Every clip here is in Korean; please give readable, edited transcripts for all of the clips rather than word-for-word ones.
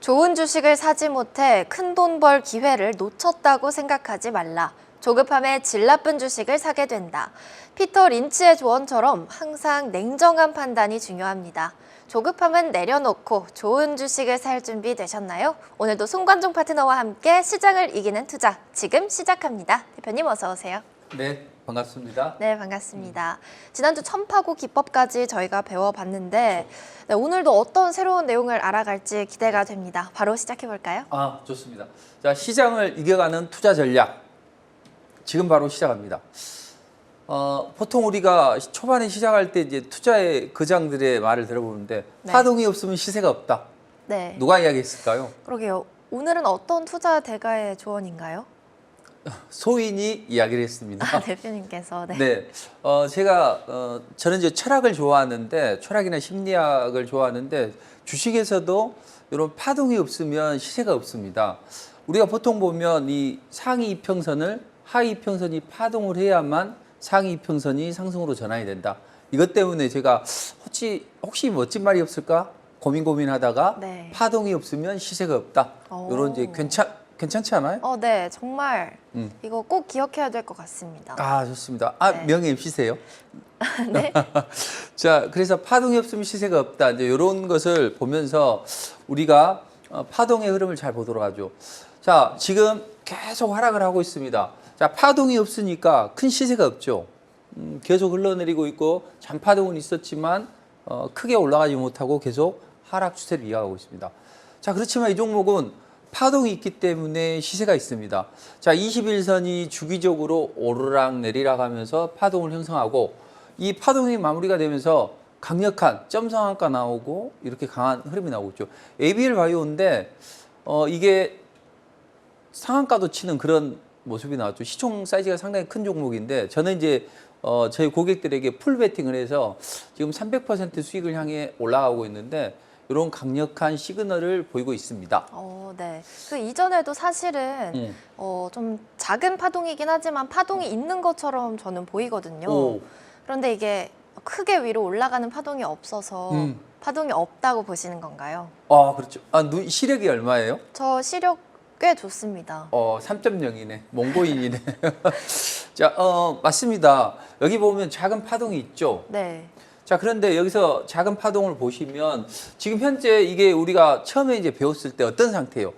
좋은 주식을 사지 못해 큰돈 벌 기회를 놓쳤다고 생각하지 말라. 조급함에 질 나쁜 주식을 사게 된다. 피터 린치의 조언처럼 항상 냉정한 판단이 중요합니다. 조급함은 내려놓고 좋은 주식을 살 준비 되셨나요? 오늘도 송관종 파트너와 함께 시장을 이기는 투자 지금 시작합니다. 대표님 어서 오세요. 네, 반갑습니다. 네, 반갑습니다. 지난주 천파구 기법까지 저희가 배워봤는데 네, 오늘도 어떤 새로운 내용을 알아갈지 기대가 됩니다. 바로 시작해볼까요? 좋습니다. 자, 시장을 이겨가는 투자 전략. 지금 바로 시작합니다. 보통 우리가 초반에 시작할 때 이제 투자의 거장들의 말을 들어보는데 네. 파동이 없으면 시세가 없다. 네. 누가 이야기했을까요? 그러게요. 오늘은 어떤 투자 대가의 조언인가요? 소인이 이야기를 했습니다. 대표님께서. 네. 네, 저는 이제 철학을 좋아하는데 철학이나 심리학을 좋아하는데 주식에서도 이런 파동이 없으면 시세가 없습니다. 우리가 보통 보면 이 상위 이평선을 하위 이평선이 파동을 해야만 상위 이평선이 상승으로 전환이 된다. 이것 때문에 제가 혹시 멋진 말이 없을까 고민하다가 네. 파동이 없으면 시세가 없다. 오. 이런 이제 괜찮지 않아요? 네, 정말 이거 꼭 기억해야 될 것 같습니다. 좋습니다. 네. 명예 MC세요? 네. 자, 그래서 파동이 없으면 시세가 없다. 이제 이런 것을 보면서 우리가 파동의 흐름을 잘 보도록 하죠. 자, 지금 계속 하락을 하고 있습니다. 자, 파동이 없으니까 큰 시세가 없죠. 계속 흘러내리고 있고 잔파동은 있었지만 크게 올라가지 못하고 계속 하락 추세를 이어가고 있습니다. 자, 그렇지만 이 종목은 파동이 있기 때문에 시세가 있습니다. 자, 21선이 주기적으로 오르락 내리락 하면서 파동을 형성하고 이 파동이 마무리가 되면서 강력한 점상한가 나오고 이렇게 강한 흐름이 나오고 있죠. ABL 바이오인데 이게 상한가도 치는 그런 모습이 나왔죠. 시총 사이즈가 상당히 큰 종목인데 저는 이제 저희 고객들에게 풀 베팅을 해서 지금 300% 수익을 향해 올라가고 있는데 이런 강력한 시그널을 보이고 있습니다. 네. 그 이전에도 사실은 좀 작은 파동이긴 하지만 파동이 있는 것처럼 저는 보이거든요. 오. 그런데 이게 크게 위로 올라가는 파동이 없어서 파동이 없다고 보시는 건가요? 그렇죠. 시력이 얼마예요? 저 시력 꽤 좋습니다. 3.0이네. 몽고인이네. 자, 맞습니다. 여기 보면 작은 파동이 있죠. 네. 자, 그런데 여기서 작은 파동을 보시면 지금 현재 이게 우리가 처음에 이제 배웠을 때 어떤 상태예요?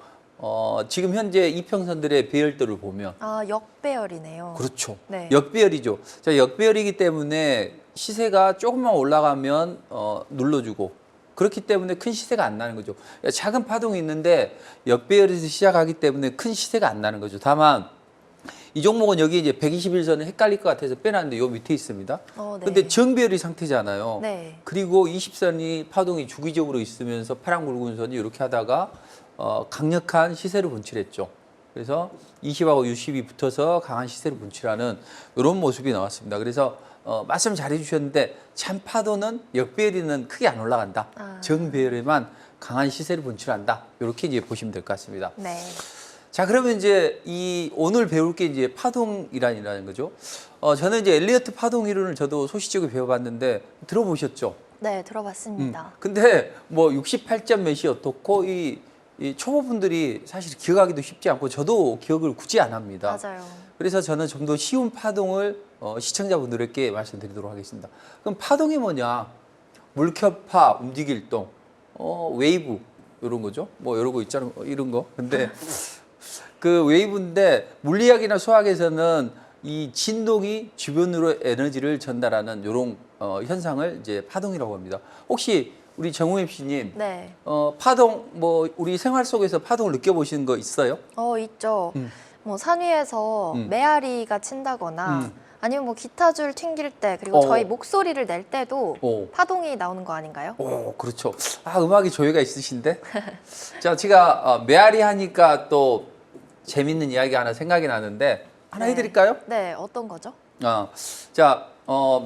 지금 현재 이평선들의 배열들을 보면 역배열이네요. 그렇죠. 네. 역배열이죠. 자, 역배열이기 때문에 시세가 조금만 올라가면 눌러주고 그렇기 때문에 큰 시세가 안 나는 거죠. 작은 파동이 있는데 역배열에서 시작하기 때문에 큰 시세가 안 나는 거죠. 다만 이 종목은 여기 이제 121선을 헷갈릴 것 같아서 빼놨는데 요 밑에 있습니다. 네. 근데 정배열이 상태잖아요. 네. 그리고 20선이 파동이 주기적으로 있으면서 파란 굵은 선이 이렇게 하다가 강력한 시세를 분출했죠. 그래서 20하고 60이 붙어서 강한 시세를 분출하는 이런 모습이 나왔습니다. 그래서 말씀 잘 해주셨는데 참파도는 역배열이는 크게 안 올라간다. 정배열에만 강한 시세를 분출한다. 이렇게 이제 보시면 될 것 같습니다. 네. 자, 그러면 이제 오늘 배울 게 이제 파동이란이라는 거죠. 저는 이제 엘리어트 파동 이론을 저도 소시적으로 배워봤는데 들어보셨죠? 네, 들어봤습니다. 근데 뭐 68점 몇이 어떻고 이 초보분들이 사실 기억하기도 쉽지 않고 저도 기억을 굳이 안 합니다. 맞아요. 그래서 저는 좀 더 쉬운 파동을 시청자분들에게 말씀드리도록 하겠습니다. 그럼 파동이 뭐냐? 물켜파, 움직일 동, 웨이브 이런 거죠. 뭐 이런 거 있잖아요. 이런 거. 근데 그 웨이브인데 물리학이나 수학에서는 이 진동이 주변으로 에너지를 전달하는 이런 현상을 이제 파동이라고 합니다. 혹시 우리 정우임 씨님, 네. 파동 우리 생활 속에서 파동을 느껴보시는 거 있어요? 있죠. 뭐 산 위에서 메아리가 친다거나 아니면 뭐 기타줄 튕길 때 그리고 저희 목소리를 낼 때도 파동이 나오는 거 아닌가요? 그렇죠. 음악이 조예가 있으신데? 자, 제가 메아리 하니까 또 재밌는 이야기 하나 생각이 나는데 하나 네. 해드릴까요? 네, 어떤 거죠? 자,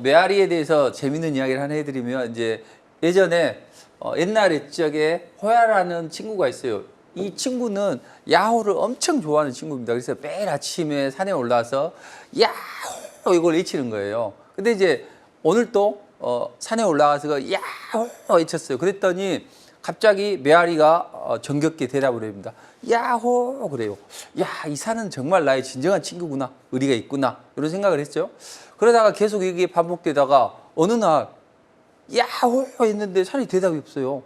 메아리에 대해서 재밌는 이야기를 하나 해드리면 이제 예전에 옛날 옛적에 호야라는 친구가 있어요. 이 친구는 야호를 엄청 좋아하는 친구입니다. 그래서 매일 아침에 산에 올라와서 야호 이걸 외치는 거예요. 근데 이제 오늘 또 산에 올라가서 야호 외쳤어요. 그랬더니 갑자기 메아리가 정겹게 대답을 합니다. 야호 그래요. 야, 이 산은 정말 나의 진정한 친구구나. 의리가 있구나. 이런 생각을 했죠. 그러다가 계속 이게 반복되다가 어느 날 야호 했는데 산이 대답이 없어요.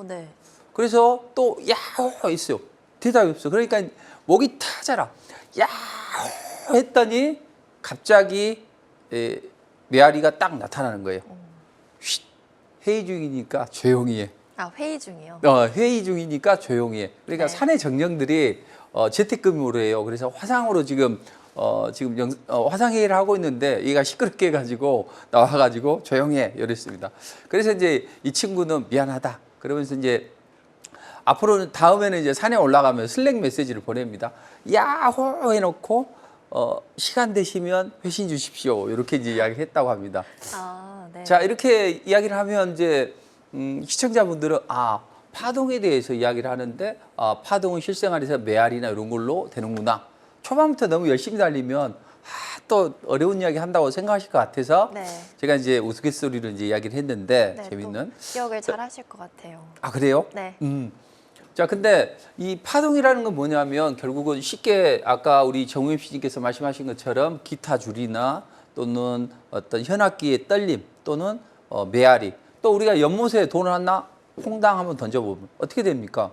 네. 그래서 또 야호 했어요. 대답이 없어. 그러니까 목이 타자라. 야호 했더니 갑자기 메아리가 딱 나타나는 거예요. 쉿, 회의 중이니까 조용히 해. 회의 중이요. 회의 중이니까 조용히 해. 그러니까 네. 산의 정령들이 재택근무를 해요. 그래서 화상으로 지금 화상 회의를 하고 있는데 얘가 시끄럽게 해가지고 나와가지고 조용히 해 이랬습니다. 그래서 이제 이 친구는 미안하다. 그러면서 이제 앞으로는 다음에는 이제 산에 올라가면 슬랙 메시지를 보냅니다. 야호 해놓고 시간 되시면 회신 주십시오. 이렇게 이제 이야기했다고 합니다. 네. 자, 이렇게 이야기를 하면 이제 시청자분들은 파동에 대해서 이야기를 하는데 파동은 실생활에서 메아리나 이런 걸로 되는구나. 초반부터 너무 열심히 달리면 또 어려운 이야기 한다고 생각하실 것 같아서 네. 제가 이제 우스갯소리로 이제 이야기를 했는데 네, 재밌는. 또 기억을 잘 하실 것 같아요. 그래요? 네. 자, 근데 이 파동이라는 건 뭐냐면 결국은 쉽게 아까 우리 정우임 씨님께서 말씀하신 것처럼 기타 줄이나 또는 어떤 현악기의 떨림 또는 메아리 또 우리가 연못에 돈을 하나 퐁당 한번 던져보면 어떻게 됩니까?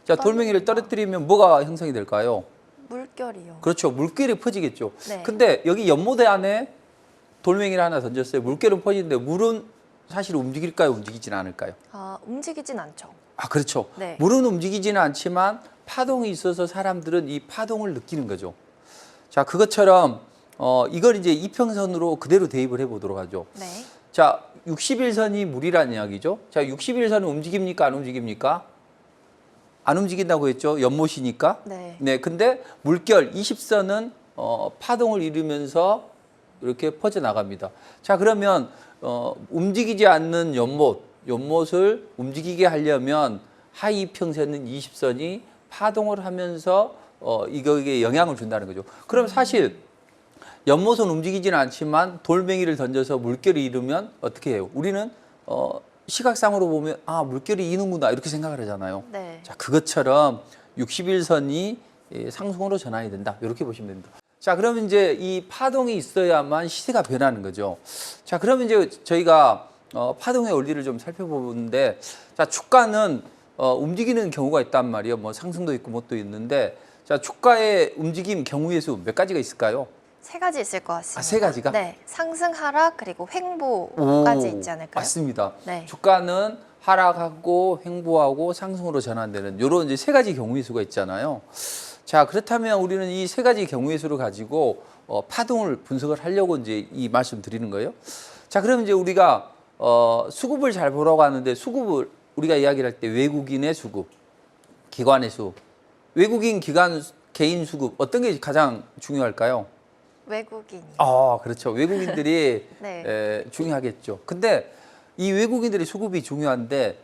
자, 돌멩이를 떨어뜨리면 뭐가 형성이 될까요? 물결이요. 그렇죠. 물결이 퍼지겠죠. 네. 근데 여기 연못에 안에 돌멩이를 하나 던졌어요. 물결은 퍼지는데 물은 사실 움직일까요? 움직이지는 않을까요? 움직이진 않죠. 그렇죠. 네. 물은 움직이지는 않지만 파동이 있어서 사람들은 이 파동을 느끼는 거죠. 자, 그것처럼 이걸 이제 이평선으로 그대로 대입을 해보도록 하죠. 네. 자, 60일선이 물이라는 이야기죠. 자, 60일선은 움직입니까? 안 움직입니까? 안 움직인다고 했죠. 연못이니까. 네. 네, 근데 물결 20선은 파동을 이루면서 이렇게 퍼져나갑니다. 자, 그러면 움직이지 않는 연못을 움직이게 하려면 하이평선은 20선이 파동을 하면서 이거에 영향을 준다는 거죠. 그럼 사실 연못은 움직이지는 않지만 돌멩이를 던져서 물결이 이루면 어떻게 해요? 우리는 시각상으로 보면 물결이 이는구나 이렇게 생각을 하잖아요. 네. 자, 그것처럼 60일선이 상승으로 전환이 된다. 이렇게 보시면 됩니다. 자, 그러면 이제 이 파동이 있어야만 시세가 변하는 거죠. 자, 그러면 이제 저희가 파동의 원리를 좀 살펴보는데, 자, 주가는 움직이는 경우가 있단 말이에요. 뭐 상승도 있고 뭣도 있는데, 자, 주가의 움직임 경우의 수 몇 가지가 있을까요? 3가지 있을 것 같습니다. 3가지가? 네. 상승, 하락, 그리고 횡보까지 있지 않을까요? 맞습니다. 네. 주가는 하락하고 횡보하고 상승으로 전환되는 이런 이제 3가지 경우의 수가 있잖아요. 자, 그렇다면 우리는 이 3가지 경우의 수를 가지고 파동을 분석을 하려고 이제 이 말씀 드리는 거예요. 자, 그러면 이제 우리가 수급을 잘 보라고 하는데 수급을 우리가 이야기를 할 때 외국인의 수급, 기관의 수급, 외국인 기관 개인 수급 어떤 게 가장 중요할까요? 외국인이. 그렇죠. 외국인들이 네. 중요하겠죠. 근데 이 외국인들의 수급이 중요한데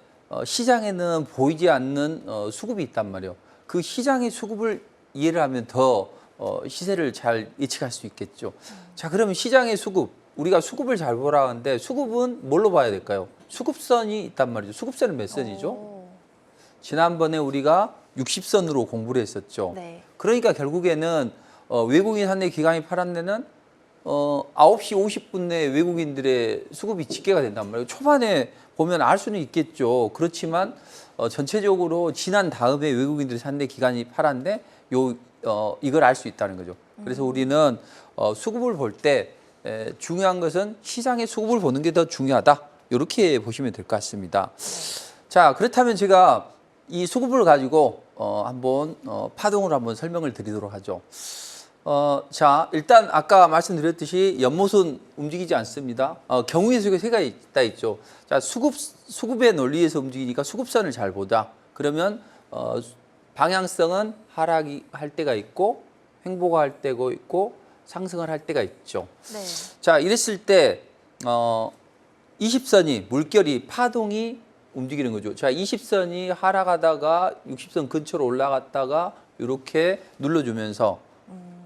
시장에는 보이지 않는 수급이 있단 말이에요. 그 시장의 수급을 이해를 하면 더 시세를 잘 예측할 수 있겠죠. 자, 그러면 시장의 수급, 우리가 수급을 잘 보라 하는데 수급은 뭘로 봐야 될까요? 수급선이 있단 말이죠. 수급선은 몇 선이죠? 지난번에 우리가 60선으로 공부를 했었죠. 네. 그러니까 결국에는 외국인 한내 기관이 팔은 데는 9시 50분에 외국인들의 수급이 집계가 된단 말이에요. 초반에 보면 알 수는 있겠죠. 그렇지만 전체적으로 지난 다음에 외국인들이 산내 기관이 팔았는데 이걸 알 수 있다는 거죠. 그래서 우리는 수급을 볼 때 중요한 것은 시장의 수급을 보는 게 더 중요하다. 이렇게 보시면 될 것 같습니다. 자, 그렇다면 제가 이 수급을 가지고 한번 파동을 한번 설명을 드리도록 하죠. 자, 일단 아까 말씀드렸듯이 연못은 움직이지 않습니다. 경우의 수가 3가지 있다 있죠. 자, 수급의 논리에서 움직이니까 수급선을 잘 보자. 그러면 방향성은 하락이 할 때가 있고 횡보가 할 때가 있고 상승을 할 때가 있죠. 네. 자, 이랬을 때 20선이 물결이 파동이 움직이는 거죠. 자, 20선이 하락하다가 60선 근처로 올라갔다가 이렇게 눌러주면서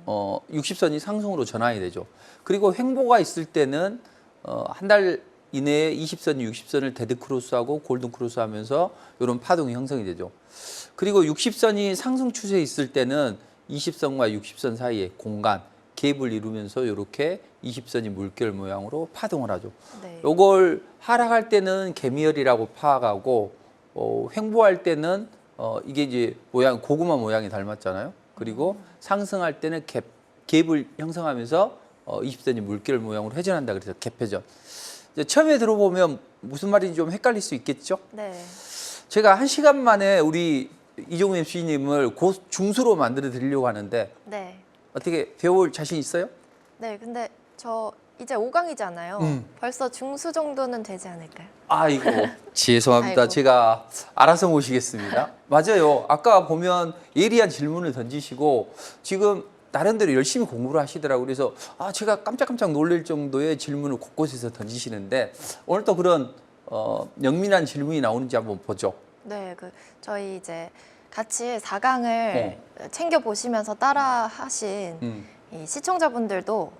60선이 상승으로 전환이 되죠. 그리고 횡보가 있을 때는 한 달 이내에 20선, 60선을 데드 크로스하고 골든 크로스하면서 이런 파동이 형성이 되죠. 그리고 60선이 상승 추세에 있을 때는 20선과 60선 사이에 공간, 갭을 이루면서 이렇게 20선이 물결 모양으로 파동을 하죠. 네. 요걸 하락할 때는 개미열이라고 파악하고 횡보할 때는 이게 이제 모양 고구마 모양이 닮았잖아요. 그리고 상승할 때는 갭을 형성하면서 20선이 물결 모양으로 회전한다 그래서 갭회전. 이제 처음에 들어보면 무슨 말인지 좀 헷갈릴 수 있겠죠? 네. 제가 1시간 만에 우리 이종우 MC님을 중수로 만들어 드리려고 하는데 네. 어떻게 배울 자신 있어요? 네, 근데 저 이제 5강이잖아요. 벌써 중수 정도는 되지 않을까요? 아이고 죄송합니다. 아이고. 제가 알아서 모시겠습니다. 맞아요. 아까 보면 예리한 질문을 던지시고 지금 나름대로 열심히 공부를 하시더라고요. 그래서 제가 깜짝깜짝 놀랄 정도의 질문을 곳곳에서 던지시는데 오늘 또 그런 영민한 질문이 나오는지 한번 보죠. 네, 저희 이제 같이 4강을 챙겨 보시면서 따라 하신 이 시청자분들도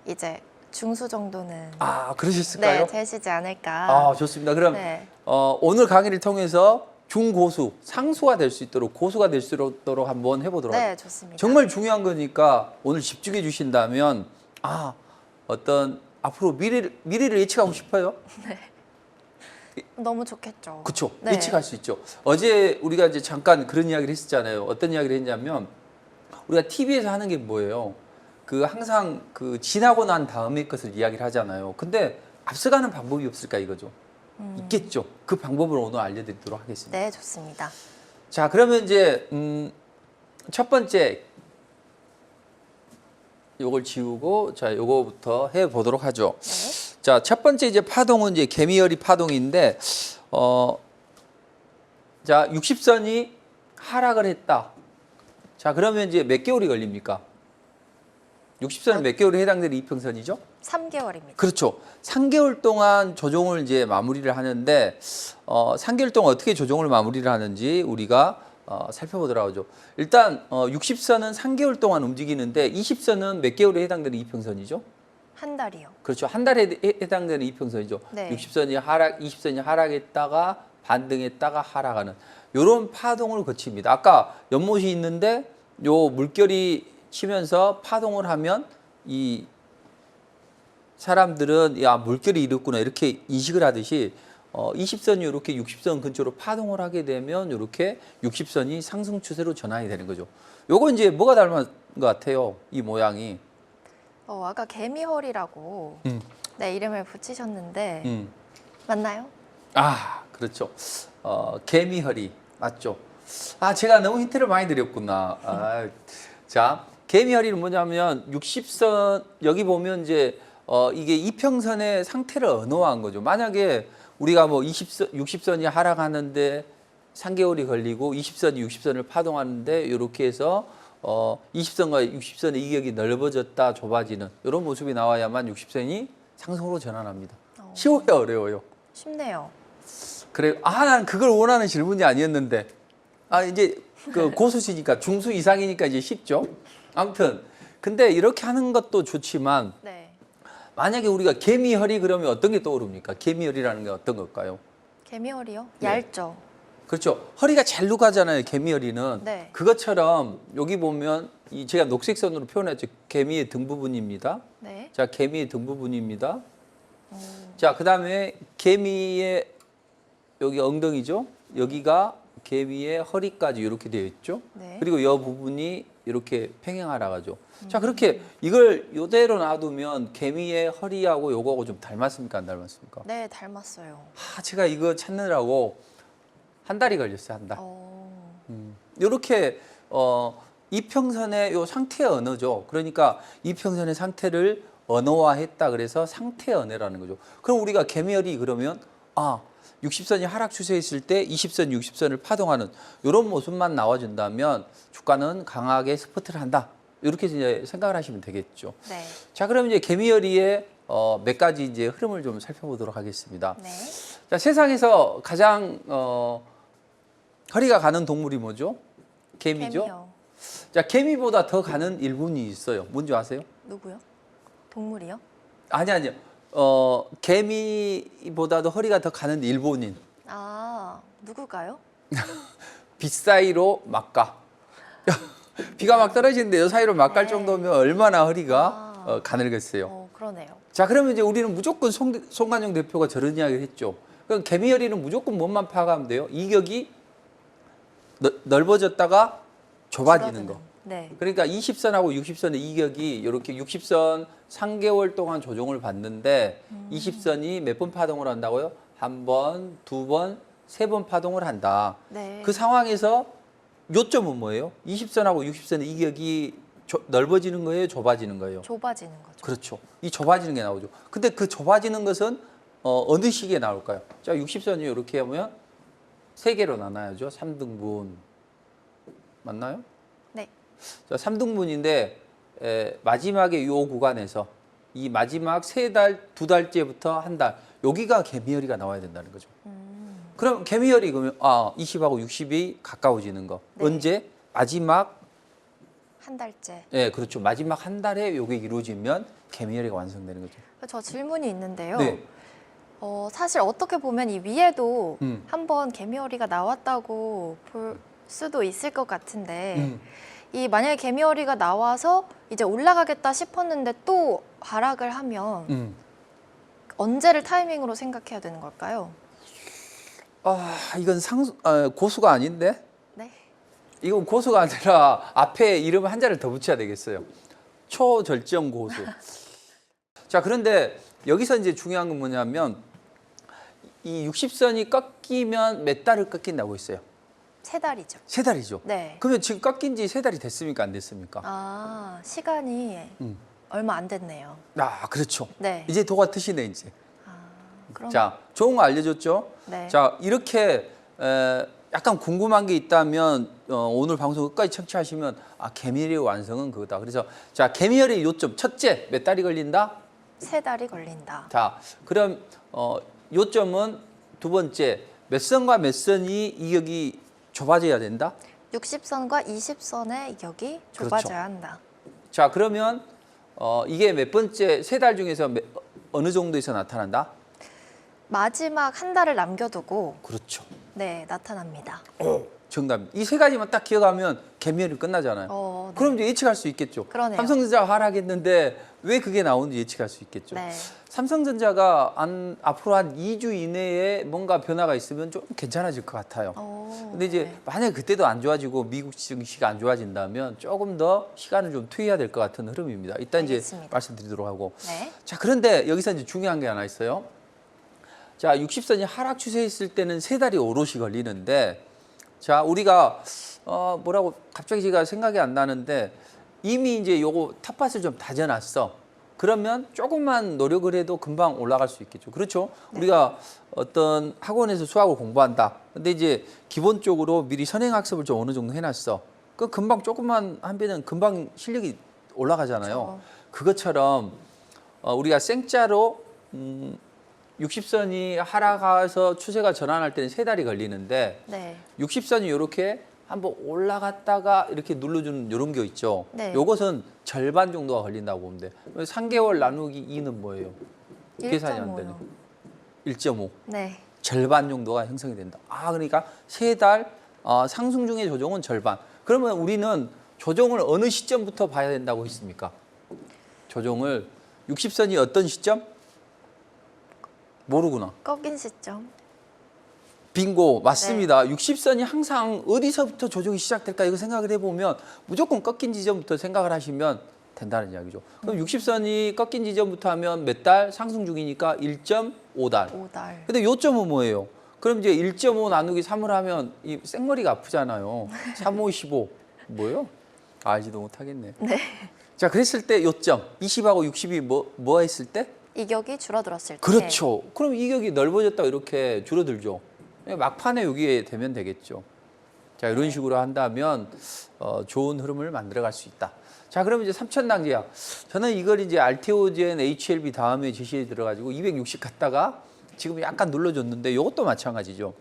이제 중수 정도는 그러셨을까요? 네, 되시지 않을까. 좋습니다. 그럼 네. 오늘 강의를 통해서 중고수, 상수가 될 수 있도록 고수가 될 수 있도록 한번 해보도록 네, 하죠. 좋습니다. 정말 중요한 거니까 오늘 집중해 주신다면 어떤 앞으로 미래를 예측하고 싶어요. 너무 좋겠죠. 그렇죠. 네. 예측할 수 있죠. 어제 우리가 이제 잠깐 그런 이야기를 했었잖아요. 어떤 이야기를 했냐면 우리가 TV에서 하는 게 뭐예요? 항상 지나고 난 다음의 것을 이야기를 하잖아요. 근데 앞서가는 방법이 없을까 이거죠. 있겠죠. 그 방법을 오늘 알려드리도록 하겠습니다. 네, 좋습니다. 자, 그러면 이제 첫 번째 요걸 지우고 자, 요거부터 해 보도록 하죠. 네. 자, 첫 번째 이제 파동은 이제 개미열이 파동인데 자, 60선이 하락을 했다. 자, 그러면 이제 몇 개월이 걸립니까? 60선은 몇 개월에 해당되는 이평선이죠? 3개월입니다. 그렇죠. 3개월 동안 조정을 이제 마무리를 하는데 3개월 동안 어떻게 조정을 마무리를 하는지 우리가 살펴보도록 하죠. 일단 60선은 3개월 동안 움직이는데 20선은 몇 개월에 해당되는 이평선이죠? 한 달이요. 그렇죠. 한 달에 해당되는 이평선이죠. 네. 60선이 하락, 20선이 하락했다가 반등했다가 하락하는 이런 파동을 거칩니다. 아까 연못이 있는데 요 물결이 치면서 파동을 하면 이 사람들은 물결이 이렇구나 이렇게 인식을 하듯이 20선이 이렇게 60선 근처로 파동을 하게 되면 이렇게 60선이 상승 추세로 전환이 되는 거죠. 요거 이제 뭐가 닮은 것 같아요? 이 모양이. 아까 개미허리라고 네, 이름을 붙이셨는데 맞나요? 그렇죠. 개미허리 맞죠? 제가 너무 힌트를 많이 드렸구나. 자, 개미허리는 뭐냐면 60선 여기 보면 이제 이게 이평선의 상태를 언어화한 거죠. 만약에 우리가 뭐 60선이 하락하는데 3개월이 걸리고 20선이 60선을 파동하는데 이렇게 해서 20선과 60선의 이격이 넓어졌다 좁아지는 이런 모습이 나와야만 60선이 상승으로 전환합니다. 쉬워요, 어려워요? 쉽네요. 그래요. 난 그걸 원하는 질문이 아니었는데 이제 고수시니까 중수 이상이니까 이제 쉽죠. 아무튼 근데 이렇게 하는 것도 좋지만 네. 만약에 우리가 개미허리 그러면 어떤 게 떠오릅니까? 개미허리라는 게 어떤 걸까요? 개미허리요? 네. 얇죠. 그렇죠. 허리가 잘로 가잖아요. 개미허리는. 네. 그것처럼 여기 보면 제가 녹색 선으로 표현했죠. 개미의 등 부분입니다. 네. 자, 개미의 등 부분입니다. 자, 그다음에 개미의 여기 엉덩이죠. 여기가 개미의 허리까지 이렇게 되어 있죠. 네. 그리고 이 부분이 이렇게 평행하라가죠. 자, 그렇게 이걸 이대로 놔두면 개미의 허리하고 요거하고 좀 닮았습니까? 안 닮았습니까? 네, 닮았어요. 제가 이거 찾느라고 한 달이 걸렸어요. 한 달. 이렇게 이평선의 요 상태 언어죠. 그러니까 이평선의 상태를 언어화했다 그래서 상태 언어라는 거죠. 그럼 우리가 개미열이 그러면 60선이 하락 추세에 있을 때 20선, 60선을 파동하는 이런 모습만 나와준다면 주가는 강하게 스포트를 한다. 이렇게 이제 생각을 하시면 되겠죠. 네. 자, 그럼 이제 개미열이의 몇 가지 이제 흐름을 좀 살펴보도록 하겠습니다. 네. 자, 세상에서 가장 허리가 가는 동물이 뭐죠? 개미죠. 개미요. 자, 개미보다 더 가는 일본이 있어요. 뭔지 아세요? 누구요? 동물이요? 아니요. 개미보다도 허리가 더 가는 일본인. 아, 누굴까요? 빗사이로 막가. 비가 막 떨어지는데 요 사이로 막 갈 네. 정도면 얼마나 허리가 가늘겠어요. 그러네요. 자, 그러면 이제 우리는 무조건 송관용 대표가 저런 이야기를 했죠. 그럼 개미허리는 무조건 뭐만 파악하면 돼요? 이격이 넓어졌다가 좁아지는 거. 네. 그러니까 20선하고 60선의 이격이 이렇게 60선 3개월 동안 조정을 받는데 20선이 몇 번 파동을 한다고요? 한 번, 두 번, 세 번 파동을 한다. 네. 그 상황에서 요점은 뭐예요? 20선하고 60선의 이격이 넓어지는 거예요? 좁아지는 거예요? 좁아지는 거죠. 그렇죠. 이 좁아지는 게 나오죠. 근데 그 좁아지는 것은 어느 시기에 나올까요? 자, 60선이 이렇게 하면 세 개로 나눠야죠. 3등분. 맞나요? 네. 자, 3등분인데 마지막에 요 구간에서 이 마지막 세 달, 두 달째부터 한 달, 여기가 개미허리가 나와야 된다는 거죠. 그럼 개미허리 그러면 20하고 60이 가까워지는 거. 네. 언제? 마지막 한 달째. 네, 그렇죠. 마지막 한 달에 요게 이루어지면 개미허리가 완성되는 거죠. 저 질문이 있는데요. 네. 사실 어떻게 보면 이 위에도 음. 한번 개미허리가 나왔다고 볼 수도 있을 것 같은데 음. 이 만약에 개미허리가 나와서 이제 올라가겠다 싶었는데 또 하락을 하면 언제를 타이밍으로 생각해야 되는 걸까요? 이건 고수가 아닌데? 네. 이건 고수가 아니라 앞에 이름 한자를 더 붙여야 되겠어요. 초절정 고수. 자, 그런데 여기서 이제 중요한 건 뭐냐면 이 60선이 꺾이면 몇 달을 꺾인다고 했어요? 세 달이죠. 세 달이죠. 네. 그러면 지금 꺾인 지 세 달이 됐습니까? 안 됐습니까? 시간이 음. 얼마 안 됐네요. 그렇죠. 네. 이제 도가 트시네, 이제. 그럼 자, 좋은 거 알려줬죠? 네. 자, 이렇게 약간 궁금한 게 있다면 오늘 방송 끝까지 청취하시면 개미허리 완성은 그거다. 그래서 자, 개미허리 요점 첫째, 몇 달이 걸린다? 세 달이 걸린다. 자, 그럼 요점은 두 번째, 몇 선과 몇 선이 이격이 좁아져야 된다? 60선과 20선의 이격이 좁아져야 한다. 자, 그러면 이게 몇 번째, 세 달 중에서 어느 정도에서 나타난다? 마지막 한 달을 남겨두고 그렇죠. 네, 나타납니다. 정답. 이 세 가지만 딱 기억하면 개미허리 끝나잖아요. 네. 그럼 이제 예측할 수 있겠죠. 그러네요. 삼성전자가 하락했는데 왜 그게 나오는지 예측할 수 있겠죠. 네. 삼성전자가 앞으로 한 2주 이내에 뭔가 변화가 있으면 좀 괜찮아질 것 같아요. 근데 이제 네. 만약에 그때도 안 좋아지고 미국 증시가 안 좋아진다면 조금 더 시간을 좀 투여해야 될 것 같은 흐름입니다. 일단 알겠습니다. 이제 말씀드리도록 하고. 네. 자, 그런데 여기서 이제 중요한 게 하나 있어요. 자, 60선이 하락 추세에 있을 때는 세 달이 오롯이 걸리는데 자, 우리가 뭐라고 갑자기 제가 생각이 안 나는데 이미 이제 요거 텃밭을 좀 다져놨어. 그러면 조금만 노력을 해도 금방 올라갈 수 있겠죠. 그렇죠? 네. 우리가 어떤 학원에서 수학을 공부한다. 근데 이제 기본적으로 미리 선행학습을 좀 어느 정도 해놨어. 그 금방 조금만 하면은 금방 실력이 올라가잖아요. 그렇죠. 그것처럼 우리가 생짜로 60선이 하락해서 추세가 전환할 때는 세 달이 걸리는데 네. 60선이 이렇게 한번 올라갔다가 이렇게 눌러주는 이런 게 있죠. 네. 요것은 절반 정도가 걸린다고 보면 돼. 3개월 나누기 2는 뭐예요? 계산이 안 1.5 되네. 요. 1.5. 네. 절반 정도가 형성이 된다. 그러니까 세 달 상승 중의 조정은 절반. 그러면 우리는 조정을 어느 시점부터 봐야 된다고 했습니까? 조정을 60선이 어떤 시점? 모르구나. 꺾인 시점. 빙고 맞습니다. 60선이 항상 어디서부터 조정이 시작될까 이거 생각을 해보면 무조건 꺾인 지점부터 생각을 하시면 된다는 이야기죠. 그럼 60선이 꺾인 지점부터 하면 몇 달 상승 중이니까 1.5달. 5달. 근데 요점은 뭐예요? 그럼 이제 1.5 나누기 3을 하면 이 생머리가 아프잖아요. 3, 5, 15 뭐예요? 알지도 못하겠네. 네. 자, 그랬을 때 요점 20하고 60이 뭐 했을 때? 이격이 줄어들었을 때. 그렇죠. 그럼 이격이 넓어졌다고 이렇게 줄어들죠. 막판에 여기에 되면 되겠죠. 자, 이런 식으로 한다면 좋은 흐름을 만들어갈 수 있다. 자, 그러면 이제 삼천당제약. 저는 이걸 이제 알테오젠 HLB 다음에 제시에 들어가지고 260 갔다가 지금 약간 눌러줬는데 이것도 마찬가지죠.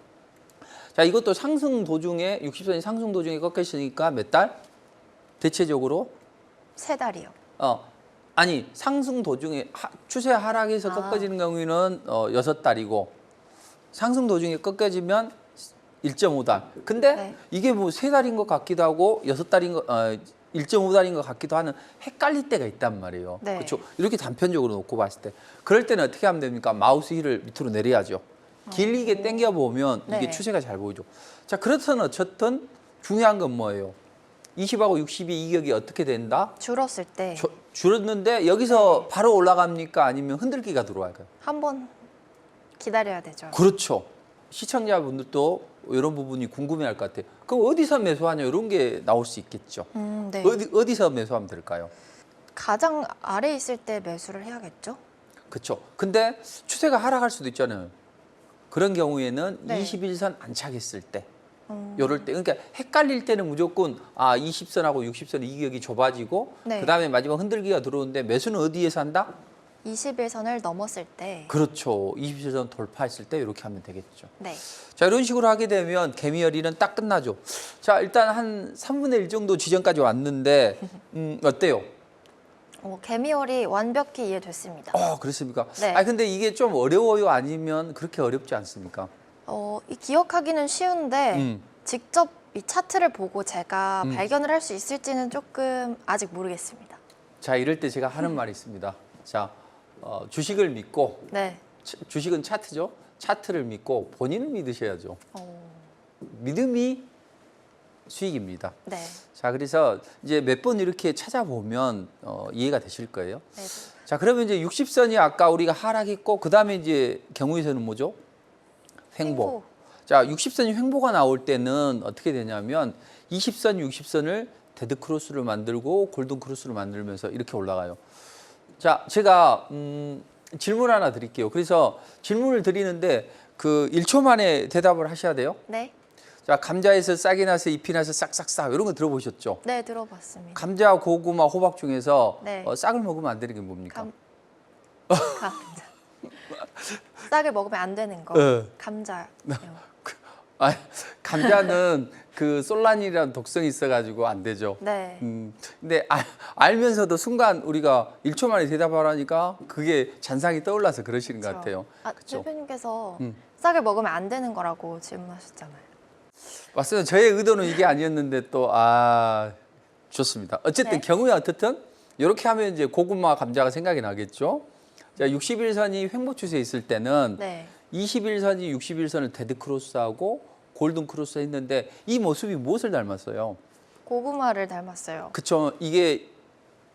자, 이것도 상승 도중에 60선이 상승 도중에 꺾였으니까 몇 달? 대체적으로 세 달이요. 아니 상승 도중에 추세 하락에서 꺾어지는 경우에는 6달이고 상승 도중에 꺾어지면 1.5달. 근데 네. 이게 뭐 3달인 것 같기도 하고 6달인 것 1.5달인 것 같기도 하는 헷갈릴 때가 있단 말이에요. 네. 그렇죠. 이렇게 단편적으로 놓고 봤을 때 그럴 때는 어떻게 하면 됩니까? 마우스 휠을 밑으로 내려야죠. 길게 당겨 보면 이게 네. 추세가 잘 보이죠. 자, 그렇든 어쨌든 중요한 건 뭐예요? 20하고 60이 이격이 어떻게 된다? 줄었을 때 줄었는데 여기서 바로 올라갑니까? 아니면 흔들기가 들어와요? 한번 기다려야 되죠. 그렇죠. 시청자분들도 이런 부분이 궁금해할 것 같아요. 그럼 어디서 매수하냐 이런 게 나올 수 있겠죠. 네. 어디서 매수하면 될까요? 가장 아래 있을 때 매수를 해야겠죠? 그렇죠. 근데 추세가 하락할 수도 있잖아요. 그런 경우에는 네. 21선 안착했을 때, 요럴 때, 그러니까 헷갈릴 때는 무조건 20선하고 60선 이격이 좁아지고 네. 그다음에 마지막 흔들기가 들어오는데 매수는 어디에서 한다? 21선을 넘었을 때. 그렇죠. 21선 돌파했을 때 이렇게 하면 되겠죠. 네. 자, 이런 식으로 하게 되면 개미열이는 딱 끝나죠. 자, 일단 한 3분의 1 정도 지점까지 왔는데 어때요? 개미월이 완벽히 이해됐습니다. 그렇습니까? 네. 근데 이게 좀 어려워요? 아니면 그렇게 어렵지 않습니까? 이 기억하기는 쉬운데 음. 직접 이 차트를 보고 제가 발견을 할 수 있을지는 조금 아직 모르겠습니다. 자, 이럴 때 제가 하는 말이 있습니다. 자, 주식을 믿고, 네. 주식은 차트죠? 차트를 믿고 본인을 믿으셔야죠. 어, 믿음이 수익입니다. 네. 자, 그래서 이제 몇 번 이렇게 찾아보면 이해가 되실 거예요. 네. 자, 그러면 이제 60선이 아까 우리가 하락했고, 그 다음에 이제 경우에서는 뭐죠? 횡보. 자, 60선이 횡보가 나올 때는 어떻게 되냐면 20선, 60선을 데드 크로스를 만들고 골든 크로스를 만들면서 이렇게 올라가요. 자, 제가 질문 하나 드릴게요. 그래서 질문을 드리는데 그 1초 만에 대답을 하셔야 돼요. 네. 자, 감자에서 싹이 나서 잎이 나서 싹싹싹 이런 거 들어보셨죠? 네, 들어봤습니다. 감자, 고구마, 호박 중에서 네. 싹을 먹으면 안 되는 게 뭡니까? 감자. 싹을 먹으면 안 되는 거. 네. 감자요. 감자는 그 솔라닌이라는 독성이 있어가지고 안 되죠. 네. 근데 알면서도 순간 우리가 1초 만에 대답하라니까 그게 잔상이 떠올라서 그러시는 것 같아요. 그쵸? 대표님께서 음. 싹을 먹으면 안 되는 거라고 질문하셨잖아요. 맞습니다. 저의 의도는 이게 아니었는데 또 좋습니다. 어쨌든 네. 경우에 어떻든 이렇게 하면 이제 고구마, 감자가 생각이 나겠죠. 자, 61선이 횡보 추세에 있을 때는 네. 21선이 61선을 데드 크로스하고 골든 크로스 했는데 이 모습이 무엇을 닮았어요? 고구마를 닮았어요. 그쵸. 이게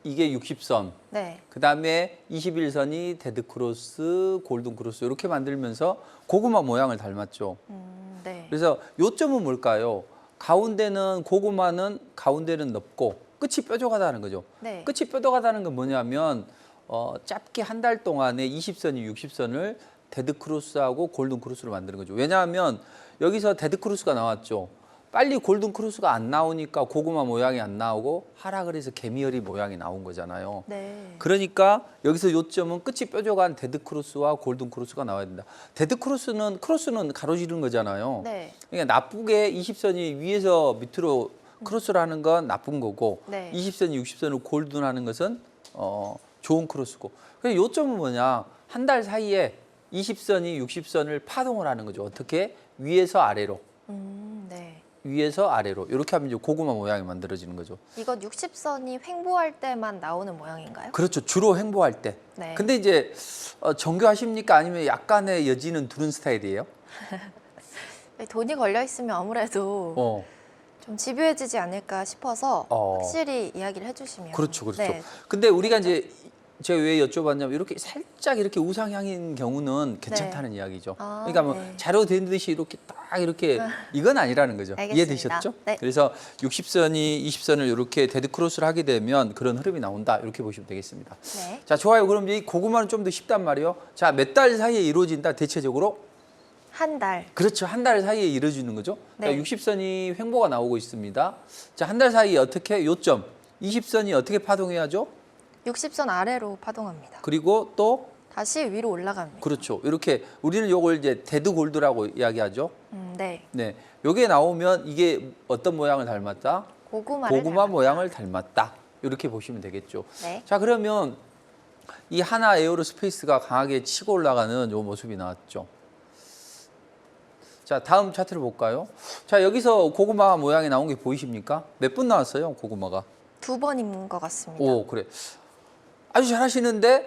60선. 네. 그다음에 21선이 데드 크로스, 골든 크로스 이렇게 만들면서 고구마 모양을 닮았죠. 네. 그래서 요점은 뭘까요? 가운데는 고구마는 가운데는 넓고 끝이 뾰족하다는 거죠. 네. 끝이 뾰족하다는 건 뭐냐면 짧게 한 달 동안에 20선이 60선을 데드 크로스하고 골든 크로스로 만드는 거죠. 왜냐하면 여기서 데드 크로스가 나왔죠. 빨리 골든 크로스가 안 나오니까 고구마 모양이 안 나오고 하락을 해서 개미열이 모양이 나온 거잖아요. 네. 그러니까 여기서 요점은 끝이 뾰족한 데드 크로스와 골든 크로스가 나와야 된다. 데드 크로스는 가로지르는 거잖아요. 네. 그러니까 나쁘게 20선이 위에서 밑으로 크로스를 하는 건 나쁜 거고 네. 20선이 60선을 골든 하는 것은 좋은 크로스고. 그래서 요점은 뭐냐? 한 달 사이에 20선이 60선을 파동을 하는 거죠. 어떻게? 위에서 아래로. 네. 위에서 아래로. 이렇게 하면 이제 고구마 모양이 만들어지는 거죠. 이건 60선이 횡보할 때만 나오는 모양인가요? 그렇죠. 주로 횡보할 때. 네. 근데 이제 정교하십니까? 아니면 약간의 여지는 두는 스타일이에요? 돈이 걸려 있으면 아무래도 어. 좀 집요해지지 않을까 싶어서 어. 확실히 이야기를 해주시면. 그렇죠. 그렇죠. 네. 근데 우리가 이제 제가 왜 여쭤봤냐면 이렇게 살짝 이렇게 우상향인 경우는 괜찮다는 이야기죠. 그러니까 뭐 네. 자료 된 듯이 이렇게 딱 이렇게 이건 아니라는 거죠. 알겠습니다. 이해되셨죠? 네. 그래서 60선이 20선을 이렇게 데드 크로스를 하게 되면 그런 흐름이 나온다. 이렇게 보시면 되겠습니다. 네. 자, 좋아요. 그럼 이 고구마는 좀 더 쉽단 말이에요. 자, 몇 달 사이에 이루어진다. 대체적으로? 한 달. 그렇죠. 한 달 사이에 이루어지는 거죠. 네. 자, 60선이 횡보가 나오고 있습니다. 자, 한 달 사이에 어떻게 요점 20선이 어떻게 파동해야죠? 60선 아래로 파동합니다. 그리고 또 다시 위로 올라갑니다. 그렇죠. 이렇게 우리는 요걸 이제 데드 골드라고 이야기하죠. 네. 네. 요게 나오면 이게 어떤 모양을 닮았다? 고구마를 고구마 닮았다. 모양을 닮았다. 이렇게 보시면 되겠죠. 네. 자, 그러면 이 하나 에어로스페이스가 강하게 치고 올라가는 요 모습이 나왔죠. 자, 다음 차트를 볼까요? 자, 여기서 고구마 모양이 나온 게 보이십니까? 몇 분 나왔어요, 고구마가? 2번인 것 같습니다. 오, 그래. 아주 잘하시는데,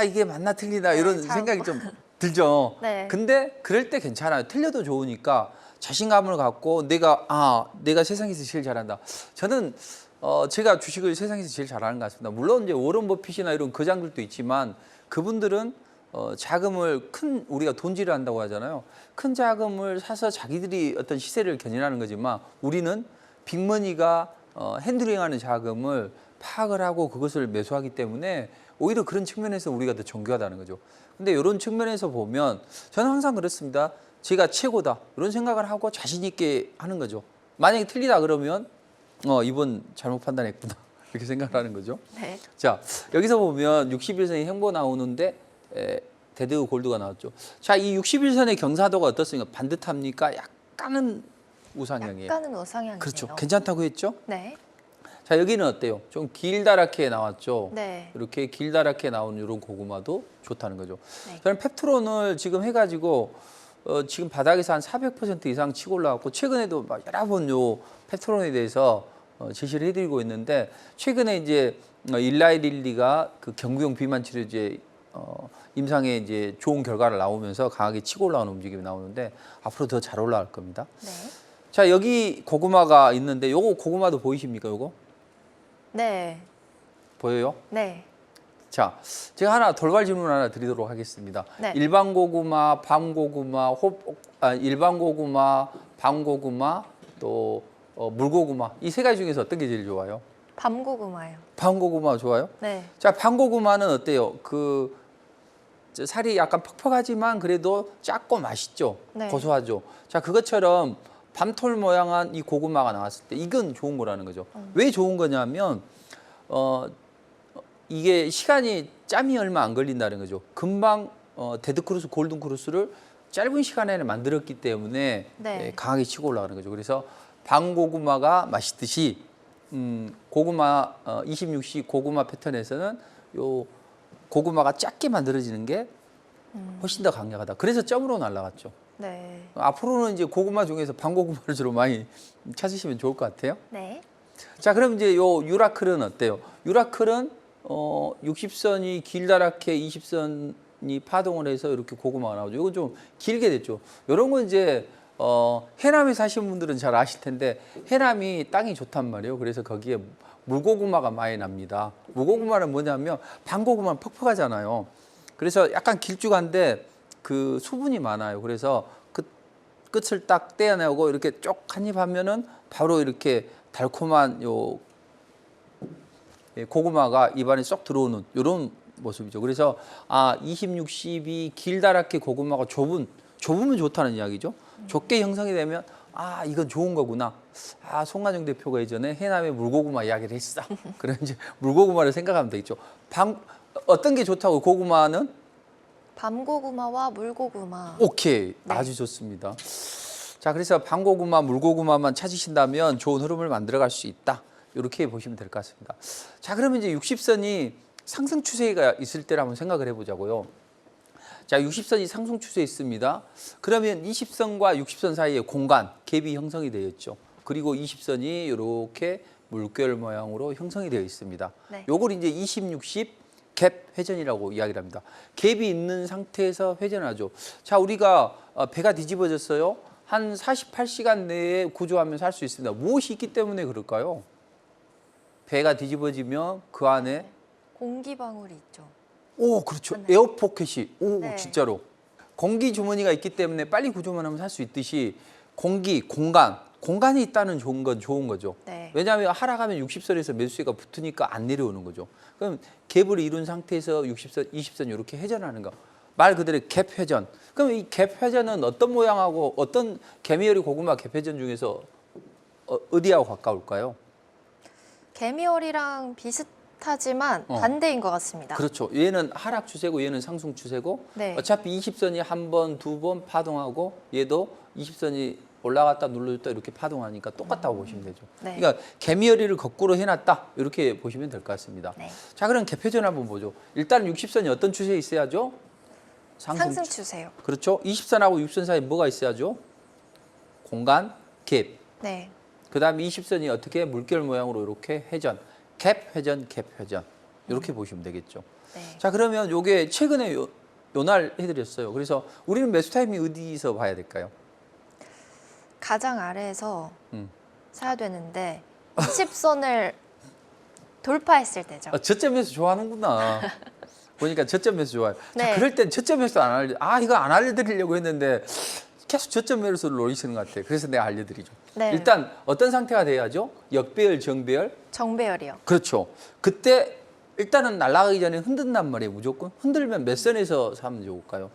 이게 맞나 틀리나 이런 네, 잘 생각이 좀 들죠. 네. 근데 그럴 때 괜찮아요. 틀려도 좋으니까 자신감을 갖고 내가 세상에서 제일 잘한다. 저는 제가 주식을 세상에서 제일 잘하는 것 같습니다. 물론 이제 워런 버핏이나 이런 거장들도 있지만 그분들은 자금을 우리가 돈질을 한다고 하잖아요. 큰 자금을 사서 자기들이 어떤 시세를 견인하는 거지만 우리는 빅머니가 핸들링하는 자금을 파악을 하고 그것을 매수하기 때문에 오히려 그런 측면에서 우리가 더 존귀하다는 거죠. 근데 이런 측면에서 보면 저는 항상 그렇습니다. 제가 최고다 이런 생각을 하고 자신 있게 하는 거죠. 만약에 틀리다 그러면 이번 잘못 판단했구나 이렇게 생각을 하는 거죠. 네. 자, 여기서 보면 61선이 횡보 나오는데 데드 골드가 나왔죠. 자, 이 61선의 경사도가 어떻습니까? 반듯합니까? 약간은 우상향이에요. 약간은 우상향이네요. 그렇죠. 괜찮다고 했죠? 네. 자, 여기는 어때요? 좀 길다랗게 나왔죠. 네. 이렇게 길다랗게 나오는 이런 고구마도 좋다는 거죠. 네. 저는 펩트론을 지금 해가지고 지금 바닥에서 한 400% 이상 치고 올라왔고 최근에도 막 여러 번 요 펩트론에 대해서 제시를 해드리고 있는데 최근에 이제 일라이릴리가 그 경구용 비만 치료제 임상에 이제 좋은 결과를 나오면서 강하게 치고 올라오는 움직임이 나오는데 앞으로 더 잘 올라갈 겁니다. 네. 자, 여기 고구마가 있는데 요거 고구마도 보이십니까? 요거 네. 보여요? 네. 자, 제가 하나 돌발 질문 하나 드리도록 하겠습니다. 네. 일반 고구마, 밤 고구마, 일반 고구마, 밤 고구마, 또 물고구마 이 세 가지 중에서 어떤 게 제일 좋아요? 밤고구마요. 밤 고구마 좋아요? 네. 자, 밤 고구마는 어때요? 살이 약간 퍽퍽하지만 그래도 작고 맛있죠. 네. 고소하죠. 자, 그것처럼 밤톨 모양한 이 고구마가 나왔을 때 이건 좋은 거라는 거죠. 왜 좋은 거냐면 이게 시간이 짬이 얼마 안 걸린다는 거죠. 금방 데드크루스, 골든크루스를 짧은 시간에 만들었기 때문에 네. 강하게 치고 올라가는 거죠. 그래서 밤고구마가 맛있듯이 고구마 26시 고구마 패턴에서는 요 고구마가 작게 만들어지는 게 훨씬 더 강력하다. 그래서 점으로 날아갔죠. 네. 앞으로는 이제 고구마 중에서 밤고구마를 주로 많이 찾으시면 좋을 것 같아요. 네. 자, 그럼 이제 요 유라클은 어때요? 유라클은 60선이 길다랗게 20선이 파동을 해서 이렇게 고구마가 나오죠. 이건 좀 길게 됐죠. 이런 건 이제 해남에 사시는 분들은 잘 아실 텐데 해남이 땅이 좋단 말이에요. 그래서 거기에 물고구마가 많이 납니다. 물고구마는 뭐냐면 밤고구마는 퍽퍽하잖아요. 그래서 약간 길쭉한데 그 수분이 많아요. 그래서 그 끝을 딱 떼어내고 이렇게 쪽 한 입 하면은 바로 이렇게 달콤한 요 고구마가 입안에 쏙 들어오는 이런 모습이죠. 그래서 26, 10이 길다랗게 고구마가 좁으면 좋다는 이야기죠. 좁게 형성이 되면 이건 좋은 거구나. 송가정 대표가 예전에 해남의 물고구마 이야기를 했어. 그럼 이제 물고구마를 생각하면 되겠죠. 어떤 게 좋다고 고구마는? 밤고구마와 물고구마. 오케이. 네. 아주 좋습니다. 자, 그래서 밤고구마, 물고구마만 찾으신다면 좋은 흐름을 만들어갈 수 있다. 이렇게 보시면 될 것 같습니다. 자, 그러면 이제 60선이 상승 추세가 있을 때를 한번 생각을 해보자고요. 자, 60선이 상승 추세에 있습니다. 그러면 20선과 60선 사이에 공간, 갭이 형성이 되어 있죠. 그리고 20선이 이렇게 물결 모양으로 형성이 되어 있습니다. 네. 요걸 이제 20, 60 갭 회전이라고 이야기를 합니다. 갭이 있는 상태에서 회전하죠. 자, 우리가 배가 뒤집어졌어요. 한 48시간 내에 구조하면서 할 수 있습니다. 무엇이 있기 때문에 그럴까요? 배가 뒤집어지면 그 안에 공기방울이 있죠. 오, 그렇죠. 네. 에어포켓이 네. 진짜로 공기 주머니가 있기 때문에 빨리 구조만 하면 살 수 있듯이 공간이 있다는 건 좋은 거죠. 네. 왜냐하면 하락하면 60선에서 매수세가 붙으니까 안 내려오는 거죠. 그럼 갭을 이룬 상태에서 60선, 20선 이렇게 회전하는 거. 말 그대로 갭 회전. 그럼 이 갭 회전은 어떤 모양하고 어떤 개미열이 고구마 갭 회전 중에서 어디하고 가까울까요? 개미열이랑 비슷하지만 반대인 것 같습니다. 그렇죠. 얘는 하락 추세고 얘는 상승 추세고 네. 어차피 20선이 한 번, 두 번 파동하고 얘도 20선이 올라갔다 눌러줬다 이렇게 파동하니까 똑같다고 보시면 되죠. 네. 그러니까 개미허리를 거꾸로 해놨다 이렇게 보시면 될 것 같습니다. 네. 자, 그럼 개표전 한번 보죠. 일단 60선이 어떤 추세에 있어야죠? 상승 추세요. 그렇죠. 20선하고 60선 사이에 뭐가 있어야죠? 공간, 갭. 네. 그 다음에 20선이 어떻게 물결 모양으로 이렇게 회전, 갭 회전, 갭 회전 이렇게 보시면 되겠죠. 네. 자, 그러면 요게 최근에 요날 해드렸어요. 그래서 우리는 매수 타이밍 어디서 봐야 될까요? 가장 아래에서 음. 사야 되는데 20선을 돌파했을 때죠. 저점에서 좋아하는구나. 보니까 저점에서 좋아요. 네. 자, 그럴 땐 저점에서 안 알려. 이거 안 알려드리려고 했는데 계속 저점에서 노리시는 것 같아요. 그래서 내가 알려드리죠. 네. 일단 어떤 상태가 돼야죠? 역배열, 정배열. 정배열이요. 그렇죠. 그때 일단은 날아가기 전에 흔든단 말이에요. 무조건 흔들면 몇 선에서 사면 좋을까요?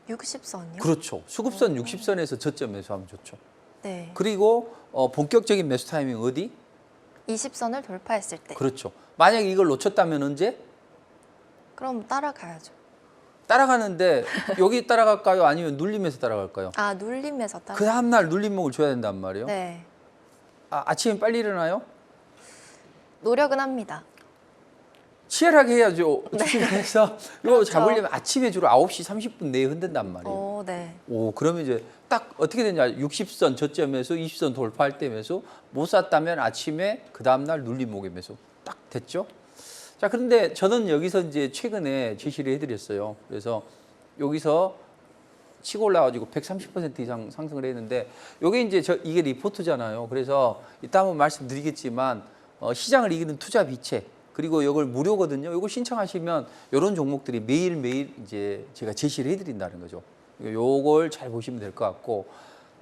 60선이요? 그렇죠. 수급선 60선에서 저점에서 하면 좋죠. 네. 그리고 본격적인 매수 타이밍 어디? 20선을 돌파했을 때. 그렇죠. 만약에 이걸 놓쳤다면 언제? 그럼 따라가야죠. 따라가는데 여기 따라갈까요? 아니면 눌림에서 따라갈까요? 눌림에서 따라. 그 다음날 눌림목을 줘야 된단 말이에요. 네. 아침에 빨리 일어나요? 노력은 합니다. 치열하게 해야죠. 주식에서 이거 그렇죠. 잡으려면 아침에 주로 9시 30분 내에 흔든단 말이에요. 네. 그러면 이제 딱 어떻게 되냐? 60선 저점에서 20선 돌파할 때 매수 못 샀다면 아침에 그 다음날 눌림목에 매수 딱 됐죠? 자, 그런데 저는 여기서 이제 최근에 제시를 해드렸어요. 그래서 여기서 치고 올라가지고 130% 이상 상승을 했는데 이게 이제 이게 리포트잖아요. 그래서 이따 한번 말씀드리겠지만 시장을 이기는 투자 비책 그리고 이걸 무료거든요. 이거 신청하시면 이런 종목들이 매일매일 이제 제가 제시를 해드린다는 거죠. 요걸 잘 보시면 될 것 같고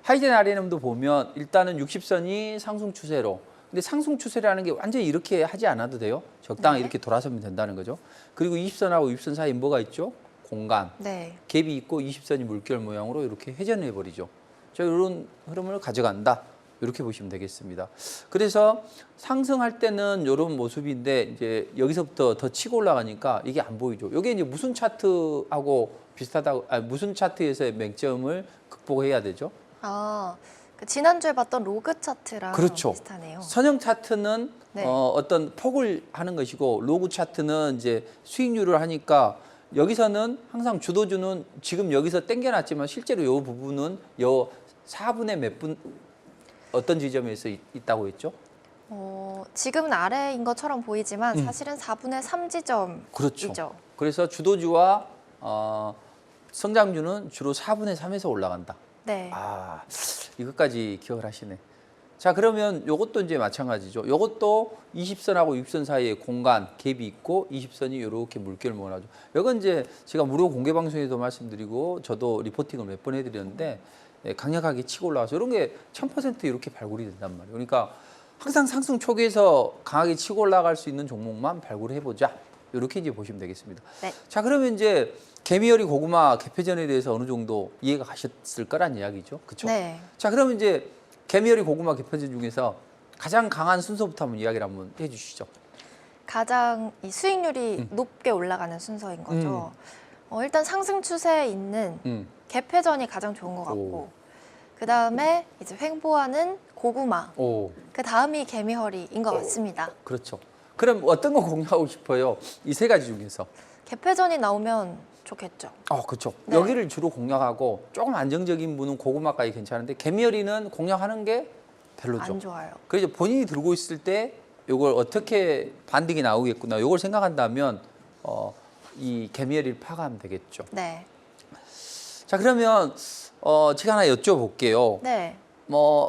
하이젠 RNM도 보면 일단은 60선이 상승 추세로 근데 상승 추세라는 게 완전히 이렇게 하지 않아도 돼요. 적당히 네. 이렇게 돌아서면 된다는 거죠. 그리고 20선하고 60선 사이에 뭐가 있죠? 공간, 네. 갭이 있고 20선이 물결 모양으로 이렇게 회전해 버리죠. 자, 이런 흐름을 가져간다. 이렇게 보시면 되겠습니다. 그래서 상승할 때는 이런 모습인데 이제 여기서부터 더 치고 올라가니까 이게 안 보이죠. 이게 이제 무슨 차트하고 비슷하다고 무슨 차트에서의 맹점을 극복해야 되죠? 그 지난주에 봤던 로그 차트랑 그렇죠. 비슷하네요. 선형 차트는 네. 어떤 폭을 하는 것이고 로그 차트는 이제 수익률을 하니까 여기서는 항상 주도주는 지금 여기서 땡겨놨지만 실제로 이 부분은 요 4분의 몇 분 어떤 지점에서 있다고 했죠? 지금은 아래인 것처럼 보이지만 사실은 4분의 3 지점이죠. 그렇죠. 그래서 주도주와 성장주는 주로 4분의 3에서 올라간다. 네. 이것까지 기억을 하시네. 자, 그러면 요것도 이제 마찬가지죠. 요것도 20선하고 60선 사이에 공간, 갭이 있고 20선이 이렇게 물결을 모아죠. 이건 이제 제가 무료 공개 방송에도 말씀드리고 저도 리포팅을 몇 번 해드렸는데 강력하게 치고 올라와서 이런 게 1000% 이렇게 발굴이 된단 말이에요. 그러니까 항상 상승 초기에서 강하게 치고 올라갈 수 있는 종목만 발굴해보자. 이렇게 이제 보시면 되겠습니다. 네. 자, 그러면 이제 개미허리 고구마 개폐전에 대해서 어느 정도 이해가 가셨을 거란 이야기죠. 그렇죠? 네. 자, 그러면 이제 개미허리 고구마 개폐전 중에서 가장 강한 순서부터 한번 이야기를 한번 해주시죠. 가장 이 수익률이 높게 올라가는 순서인 거죠. 일단 상승 추세에 있는 개폐전이 가장 좋은 것 같고 그 다음에 이제 횡보하는 고구마 그 다음이 개미허리인 것 같습니다. 그렇죠. 그럼 어떤 거 공유하고 싶어요? 이 세 가지 중에서. 개폐전이 나오면 좋겠죠. 그렇죠. 네. 여기를 주로 공략하고 조금 안정적인 분은 고구마까지 괜찮은데 개미허리는 공략하는 게 별로죠. 안 좋아요. 그래서 본인이 들고 있을 때 이걸 어떻게 반등이 나오겠구나 이걸 생각한다면 이 개미허리를 파악하면 되겠죠. 네. 자, 그러면 제가 하나 여쭤볼게요. 네.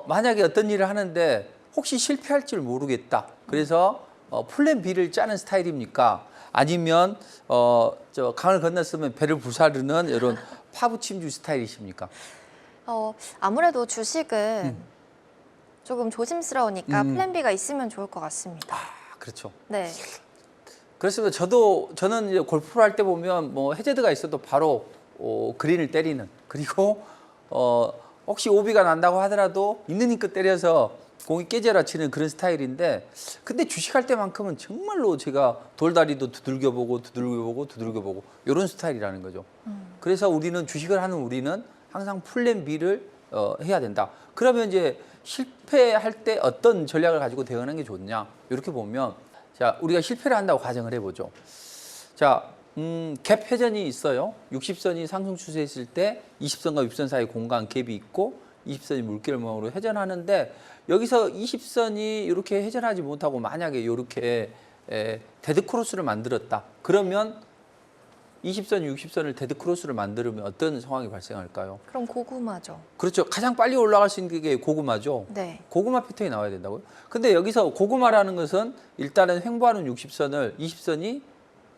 만약에 어떤 일을 하는데 혹시 실패할 줄 모르겠다. 그래서 플랜 B를 짜는 스타일입니까? 아니면 저 강을 건넜으면 배를 불사르는 이런 파부침주 스타일이십니까? 아무래도 주식은 조금 조심스러우니까 플랜 B가 있으면 좋을 것 같습니다. 그렇죠. 네. 그렇습니다. 저는 이제 골프를 할 때 보면 해저드가 있어도 바로 그린을 때리는 그리고 혹시 오비가 난다고 하더라도 있는 힘껏 때려서 공이 깨져라 치는 그런 스타일인데 근데 주식할 때만큼은 정말로 제가 돌다리도 두들겨보고 이런 스타일이라는 거죠. 그래서 우리는 주식을 하는 우리는 항상 플랜 B를 해야 된다. 그러면 이제 실패할 때 어떤 전략을 가지고 대응하는 게 좋냐? 이렇게 보면 자, 우리가 실패를 한다고 가정을 해보죠. 자, 갭 회전이 있어요. 60선이 상승 추세했을 때 20선과 60선 사이 공간 갭이 있고 20선이 물결망으로 회전하는데 여기서 20선이 이렇게 회전하지 못하고 만약에 이렇게 데드 크로스를 만들었다. 그러면 20선, 60선을 데드 크로스를 만들면 어떤 상황이 발생할까요? 그럼 고구마죠. 그렇죠. 가장 빨리 올라갈 수 있는 게 고구마죠. 네. 고구마 패턴이 나와야 된다고요. 근데 여기서 고구마라는 것은 일단은 횡보하는 60선을 20선이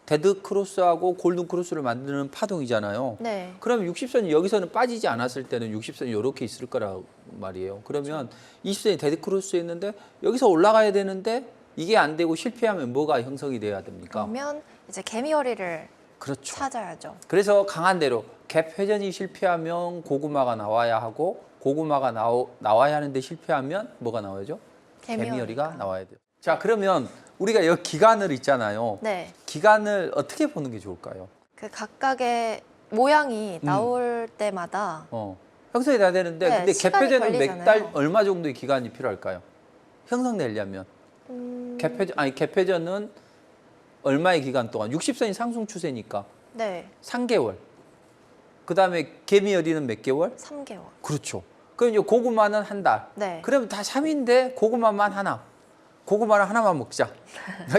데드 크로스하고 골든 크로스를 만드는 파동이잖아요. 네. 그럼 60선이 여기서는 빠지지 않았을 때는 60선이 이렇게 있을 거란 말이에요. 그러면 20선이 데드 크로스에 있는데 여기서 올라가야 되는데 이게 안 되고 실패하면 뭐가 형성이 돼야 됩니까? 그러면 이제 개미허리를 그렇죠. 찾아야죠. 그래서 강한 대로 갭 회전이 실패하면 고구마가 나와야 하고 고구마가 나와야 하는데 실패하면 뭐가 나와야죠? 개미허리가 나와야 돼요. 자, 그러면 우리가 여기 기간을 있잖아요. 네. 기간을 어떻게 보는 게 좋을까요? 그 각각의 모양이 나올 때마다 형성이 돼야 되는데 네, 근데 갭 시간이 회전은 몇 걸리잖아요. 달 얼마 정도의 기간이 필요할까요? 형성되려면 갭 회전은 얼마의 기간 동안 60선이 상승 추세니까 네. 3개월. 그다음에 개미허리는 몇 개월? 3개월. 그렇죠. 그럼 이제 고구마는 한 달. 네. 그러면 다 3인데 고구마만 하나. 고구마를 하나만 먹자.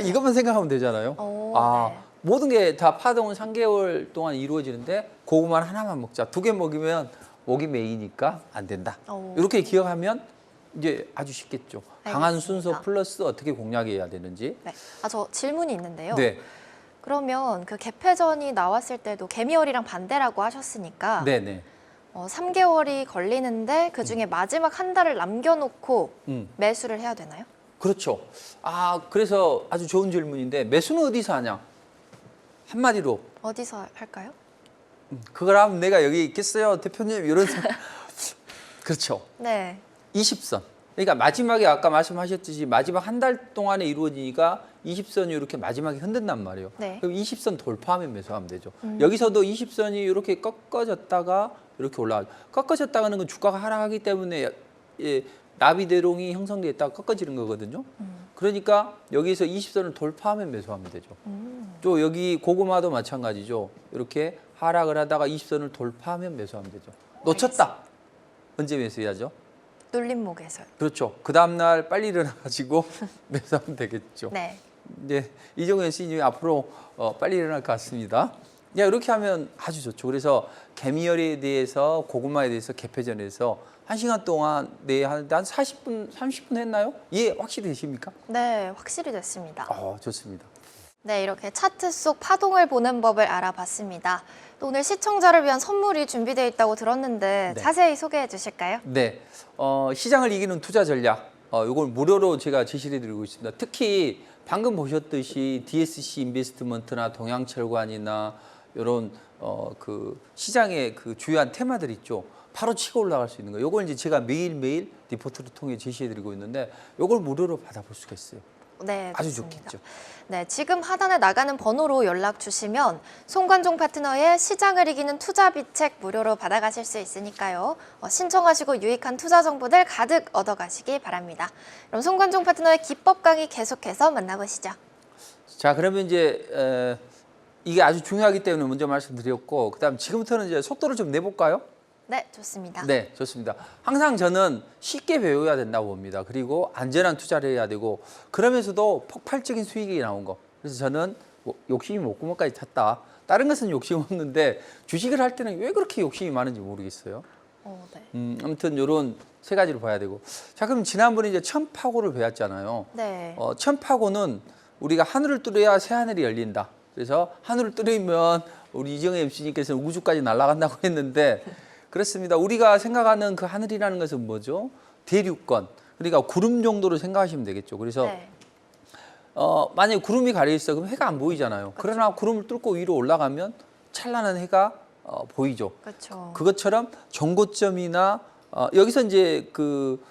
이것만 생각하면 되잖아요. 오, 아, 네. 모든 게 다 파동은 3개월 동안 이루어지는데 고구마를 하나만 먹자. 2개 먹으면 목이 메이니까 안 된다. 오. 이렇게 기억하면 이제 아주 쉽겠죠. 강한 알겠습니다. 순서 플러스 어떻게 공략해야 되는지. 네. 아, 저 질문이 있는데요. 네. 그러면 그 갭회전이 나왔을 때도 개미허리랑 반대라고 하셨으니까 네, 네. 3개월이 걸리는데 그 중에 마지막 한 달을 남겨놓고 음. 매수를 해야 되나요? 그렇죠. 아, 그래서 아주 좋은 질문인데 매수는 어디서 하냐? 한마디로 어디서 할까요? 그걸 하면 내가 여기 있겠어요, 대표님 이런 생각. 그렇죠. 네. 20선. 그러니까 마지막에 아까 말씀하셨듯이 마지막 한 달 동안에 이루어지니까 20선이 이렇게 마지막에 흔든단 말이에요. 네. 그럼 20선 돌파하면 매수하면 되죠. 여기서도 20선이 이렇게 꺾어졌다가 이렇게 올라가죠. 꺾어졌다가는 건 주가가 하락하기 때문에 나비대롱이 형성됐다가 꺾어지는 거거든요. 그러니까 여기서 20선을 돌파하면 매수하면 되죠. 또 여기 고구마도 마찬가지죠. 이렇게 하락을 하다가 20선을 돌파하면 매수하면 되죠. 놓쳤다. 언제 매수해야죠? 눌림목에서요. 그렇죠. 그 다음날 빨리 일어나가지고 매수하면 되겠죠. 네. 이제 이종현 씨님이 앞으로 빨리 일어날 것 같습니다. 야, 이렇게 하면 아주 좋죠. 그래서 개미열에 대해서 고구마에 대해서 개폐전에서 1시간 동안 한 40분, 30분 했나요? 예, 확실히 되십니까? 네, 확실히 됐습니다. 좋습니다. 네, 이렇게 차트 속 파동을 보는 법을 알아봤습니다. 또 오늘 시청자를 위한 선물이 준비되어 있다고 들었는데 네. 자세히 소개해 주실까요? 네, 시장을 이기는 투자 전략. 이걸 무료로 제가 제시해 드리고 있습니다. 특히 방금 보셨듯이 DSC 인베스트먼트나 동양철관이나 이런 그 시장의 그 주요한 테마들 있죠. 바로 치고 올라갈 수 있는 거. 요걸 이제 제가 매일매일 리포트를 통해 제시해 드리고 있는데 요걸 무료로 받아볼 수가 있어요. 네, 아주 좋습니다. 좋겠죠. 네, 지금 하단에 나가는 번호로 연락 주시면 송관종 파트너의 시장을 이기는 투자 비책 무료로 받아가실 수 있으니까요. 신청하시고 유익한 투자 정보들 가득 얻어가시기 바랍니다. 그럼 송관종 파트너의 기법 강의 계속해서 만나보시죠. 자, 그러면 이제 이게 아주 중요하기 때문에 먼저 말씀드렸고, 그다음 지금부터는 이제 속도를 좀 내볼까요? 네, 좋습니다. 네, 좋습니다. 항상 저는 쉽게 배워야 된다고 봅니다. 그리고 안전한 투자를 해야 되고 그러면서도 폭발적인 수익이 나온 거. 그래서 저는 욕심이 목구멍까지 찼다. 다른 것은 욕심 없는데 주식을 할 때는 왜 그렇게 욕심이 많은지 모르겠어요. 네. 아무튼 이런 세 가지를 봐야 되고. 자, 그럼 지난번에 이제 천파고를 배웠잖아요. 네. 천파고는 우리가 하늘을 뚫어야 새 하늘이 열린다. 그래서 하늘을 뚫으면 우리 이정혜 MC님께서는 우주까지 날아간다고 했는데 그렇습니다. 우리가 생각하는 그 하늘이라는 것은 뭐죠? 대륙권. 그러니까 구름 정도로 생각하시면 되겠죠. 그래서 네. 만약에 구름이 가려 있어 그럼 해가 안 보이잖아요. 그러나 구름을 뚫고 위로 올라가면 찬란한 해가 보이죠. 그렇죠. 그것처럼 정고점이나 여기서 이제 그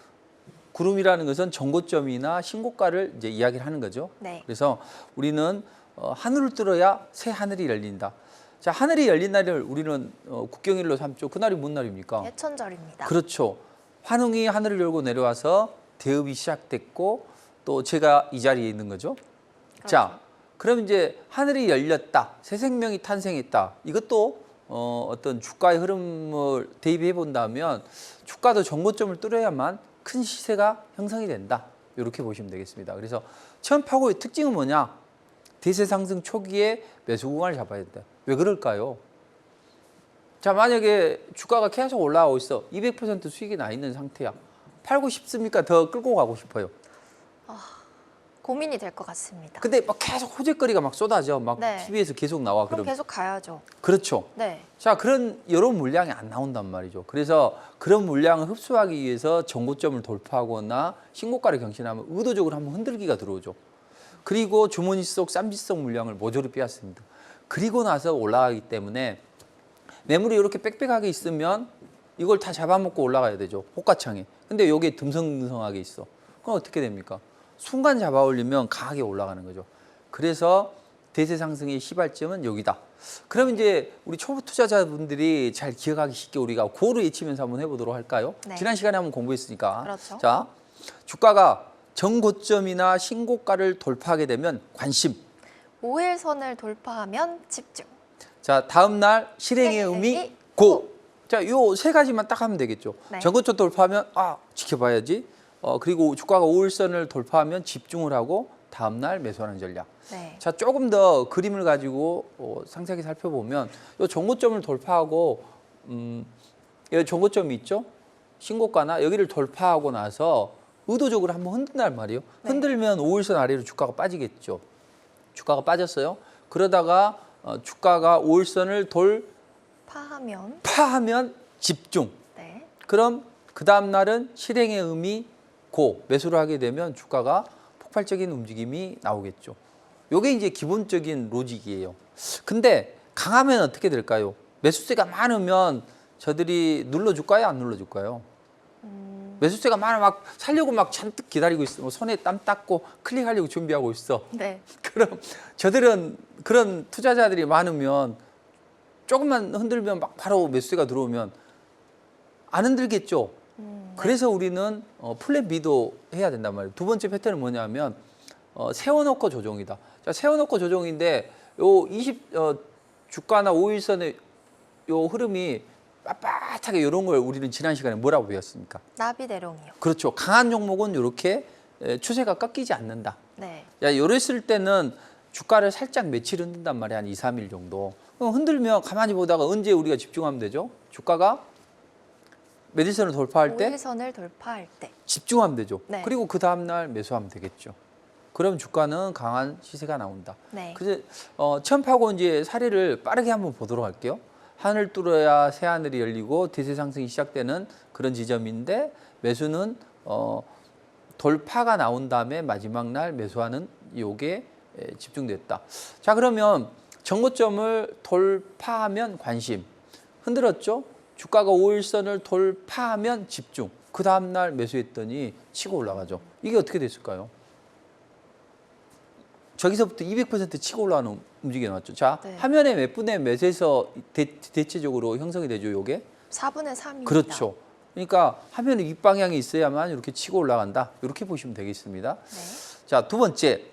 구름이라는 것은 정고점이나 신고가를 이제 이야기를 하는 거죠. 네. 그래서 우리는 하늘을 뚫어야 새 하늘이 열린다. 자, 하늘이 열린 날을 우리는 국경일로 삼죠. 그날이 뭔 날입니까? 예천절입니다. 그렇죠. 환웅이 하늘을 열고 내려와서 대업이 시작됐고 또 제가 이 자리에 있는 거죠. 자, 그럼 이제 하늘이 열렸다. 새 생명이 탄생했다. 이것도 어떤 주가의 흐름을 대입해 본다면 주가도 정고점을 뚫어야만 큰 시세가 형성이 된다. 이렇게 보시면 되겠습니다. 그래서 처음 파고의 특징은 뭐냐? 대세 상승 초기에 매수 구간을 잡아야 된다. 왜 그럴까요? 자, 만약에 주가가 계속 올라가고 있어. 200% 수익이 나 있는 상태야. 팔고 싶습니까? 더 끌고 가고 싶어요. 고민이 될 것 같습니다. 근데 막 계속 호재거리가 막 쏟아져. 막 네. TV에서 계속 나와. 그럼 그럼 계속 가야죠. 그렇죠. 네. 자, 그런 여러 물량이 안 나온단 말이죠. 그래서 그런 물량을 흡수하기 위해서 정고점을 돌파하거나 신고가를 경신하면 의도적으로 한번 흔들기가 들어오죠. 그리고 주머니 속 쌈짓속 물량을 모조리 빼앗습니다. 그리고 나서 올라가기 때문에 매물이 이렇게 빽빽하게 있으면 이걸 다 잡아먹고 올라가야 되죠. 호가창에. 근데 여기에 듬성듬성하게 있어. 그럼 어떻게 됩니까? 순간 잡아 올리면 강하게 올라가는 거죠. 그래서 대세 상승의 시발점은 여기다. 그럼 이제 우리 초보 투자자분들이 잘 기억하기 쉽게 우리가 고를 외치면서 한번 해보도록 할까요? 네. 지난 시간에 한번 공부했으니까. 그렇죠. 자, 주가가 정고점이나 신고가를 돌파하게 되면 관심. 5일선을 돌파하면 집중. 자, 다음 날 실행의 의미 고. 자, 요 세 가지만 딱 하면 되겠죠. 네. 정고점 돌파하면 지켜봐야지. 그리고 주가가 5일선을 돌파하면 집중을 하고 다음 날 매수하는 전략. 네. 자, 조금 더 그림을 가지고 상세하게 살펴보면 요 정고점을 돌파하고 여기 정고점이 있죠? 신고가나 여기를 돌파하고 나서 의도적으로 한번 흔든단 말이에요. 네. 흔들면 5일선 아래로 주가가 빠지겠죠. 주가가 빠졌어요. 그러다가 주가가 5일선을 파하면 집중. 네. 그럼 그 다음 날은 실행의 의미 고 매수를 하게 되면 주가가 폭발적인 움직임이 나오겠죠. 요게 이제 기본적인 로직이에요. 근데 강하면 어떻게 될까요? 매수세가 많으면 저들이 눌러줄까요? 안 눌러줄까요? 매수세가 많아 막 살려고 막 잔뜩 기다리고 있어. 뭐 손에 땀 닦고 클릭하려고 준비하고 있어. 네. 그럼 저들은 그런 투자자들이 많으면 조금만 흔들면 막 바로 매수세가 들어오면 안 흔들겠죠. 네. 그래서 우리는 플랜 B도 해야 된단 말이에요. 두 번째 패턴은 뭐냐면 세워놓고 조정이다. 자, 세워놓고 조정인데 주가나 5일선의 요 흐름이 빳빳하게 이런 걸 우리는 지난 시간에 뭐라고 배웠습니까? 나비대롱이요. 그렇죠. 강한 종목은 이렇게 추세가 꺾이지 않는다. 네. 야, 이랬을 때는 주가를 살짝 며칠 흔든단 말이야. 한 2, 3일 정도. 그럼 흔들면 가만히 보다가 언제 우리가 집중하면 되죠? 주가가 매질선을 돌파할 때 5일선을 돌파할 때. 집중하면 되죠. 네. 그리고 그 다음 날 매수하면 되겠죠. 그럼 주가는 강한 시세가 나온다. 네. 그래서 처음 파고 이제 사례를 빠르게 한번 보도록 할게요. 하늘 뚫어야 새 하늘이 열리고 대세 상승이 시작되는 그런 지점인데 매수는 돌파가 나온 다음에 마지막 날 매수하는 요게 집중됐다. 자, 그러면 정고점을 돌파하면 관심. 흔들었죠? 주가가 5일선을 돌파하면 집중. 그 다음 날 매수했더니 치고 올라가죠. 이게 어떻게 됐을까요? 저기서부터 200% 치고 올라가는 움직임이 나왔죠. 자, 네. 화면에 몇 분의 몇에서 대체적으로 형성이 되죠, 요게? 4분의 3입니다. 그렇죠. 그러니까 화면에 윗방향이 있어야만 이렇게 치고 올라간다. 이렇게 보시면 되겠습니다. 네. 자, 두 번째.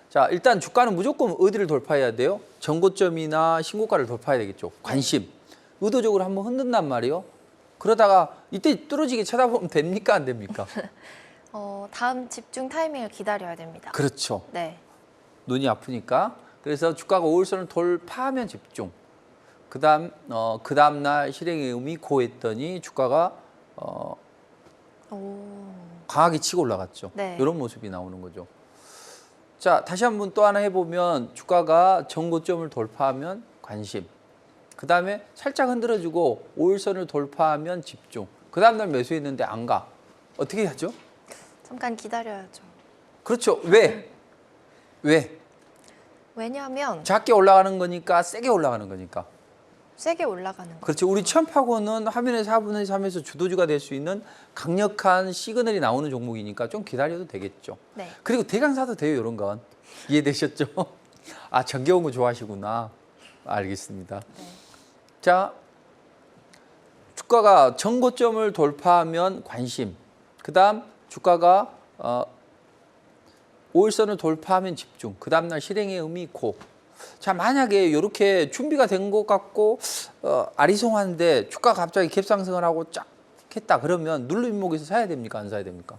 자, 일단 주가는 무조건 어디를 돌파해야 돼요? 정고점이나 신고가를 돌파해야 되겠죠. 관심. 의도적으로 한번 흔든단 말이에요. 그러다가 이때 뚫어지게 쳐다보면 됩니까? 안 됩니까? 다음 집중 타이밍을 기다려야 됩니다. 그렇죠. 네. 눈이 아프니까. 그래서 주가가 5일선을 돌파하면 집중. 그 다음 날 실행의 의미 고했더니 주가가 오. 강하게 치고 올라갔죠. 네. 이런 모습이 나오는 거죠. 자, 다시 한번 또 하나 해보면 주가가 정고점을 돌파하면 관심. 그 다음에 살짝 흔들어주고 5일선을 돌파하면 집중. 그 다음 날 매수했는데 안 가. 어떻게 하죠? 잠깐 기다려야죠. 그렇죠. 왜? 왜? 왜냐하면 작게 올라가는 거니까 세게 올라가는 거니까. 세게 올라가는 거. 그렇죠. 우리 처음파고는 화면의 4분의 3에서 주도주가 될 수 있는 강력한 시그널이 나오는 종목이니까 좀 기다려도 되겠죠. 네. 그리고 대강 사도 돼요, 이런 건. 이해되셨죠? 아, 정겨운 거 좋아하시구나. 알겠습니다. 네. 자, 주가가 전고점을 돌파하면 관심. 그다음 주가가 5일선을 돌파하면 집중. 그 다음날 실행의 의미 고. 자, 만약에 이렇게 준비가 된 것 같고 아리송한데 주가가 갑자기 갭상승을 하고 쫙 했다 그러면 눌림목에서 사야 됩니까? 안 사야 됩니까?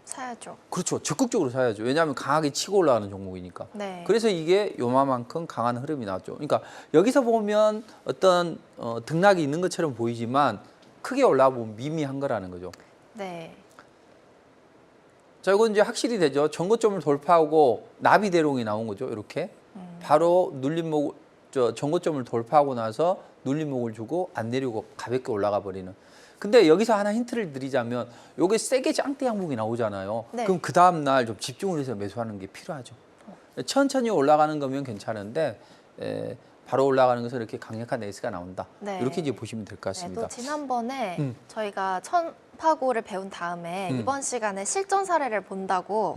사야죠. 그렇죠. 적극적으로 사야죠. 왜냐하면 강하게 치고 올라가는 종목이니까. 네. 그래서 이게 요만큼 강한 흐름이 나왔죠. 그러니까 여기서 보면 어떤 등락이 있는 것처럼 보이지만 크게 올라보면 미미한 거라는 거죠. 네. 자, 이건 이제 확실히 되죠. 전고점을 돌파하고 나비 대롱이 나온 거죠. 이렇게 바로 눌림목, 전고점을 돌파하고 나서 눌림목을 주고 안 내리고 가볍게 올라가 버리는. 근데 여기서 하나 힌트를 드리자면 요게 세게 짱대 양봉이 나오잖아요. 네. 그럼 그 다음 날 좀 집중을 해서 매수하는 게 필요하죠. 천천히 올라가는 거면 괜찮은데 바로 올라가는 것은 이렇게 강력한 에이스가 나온다. 네. 이렇게 이제 보시면 될 것 네, 같습니다. 또 지난번에 음. 저희가 천파고를 배운 다음에 이번 시간에 실전 사례를 본다고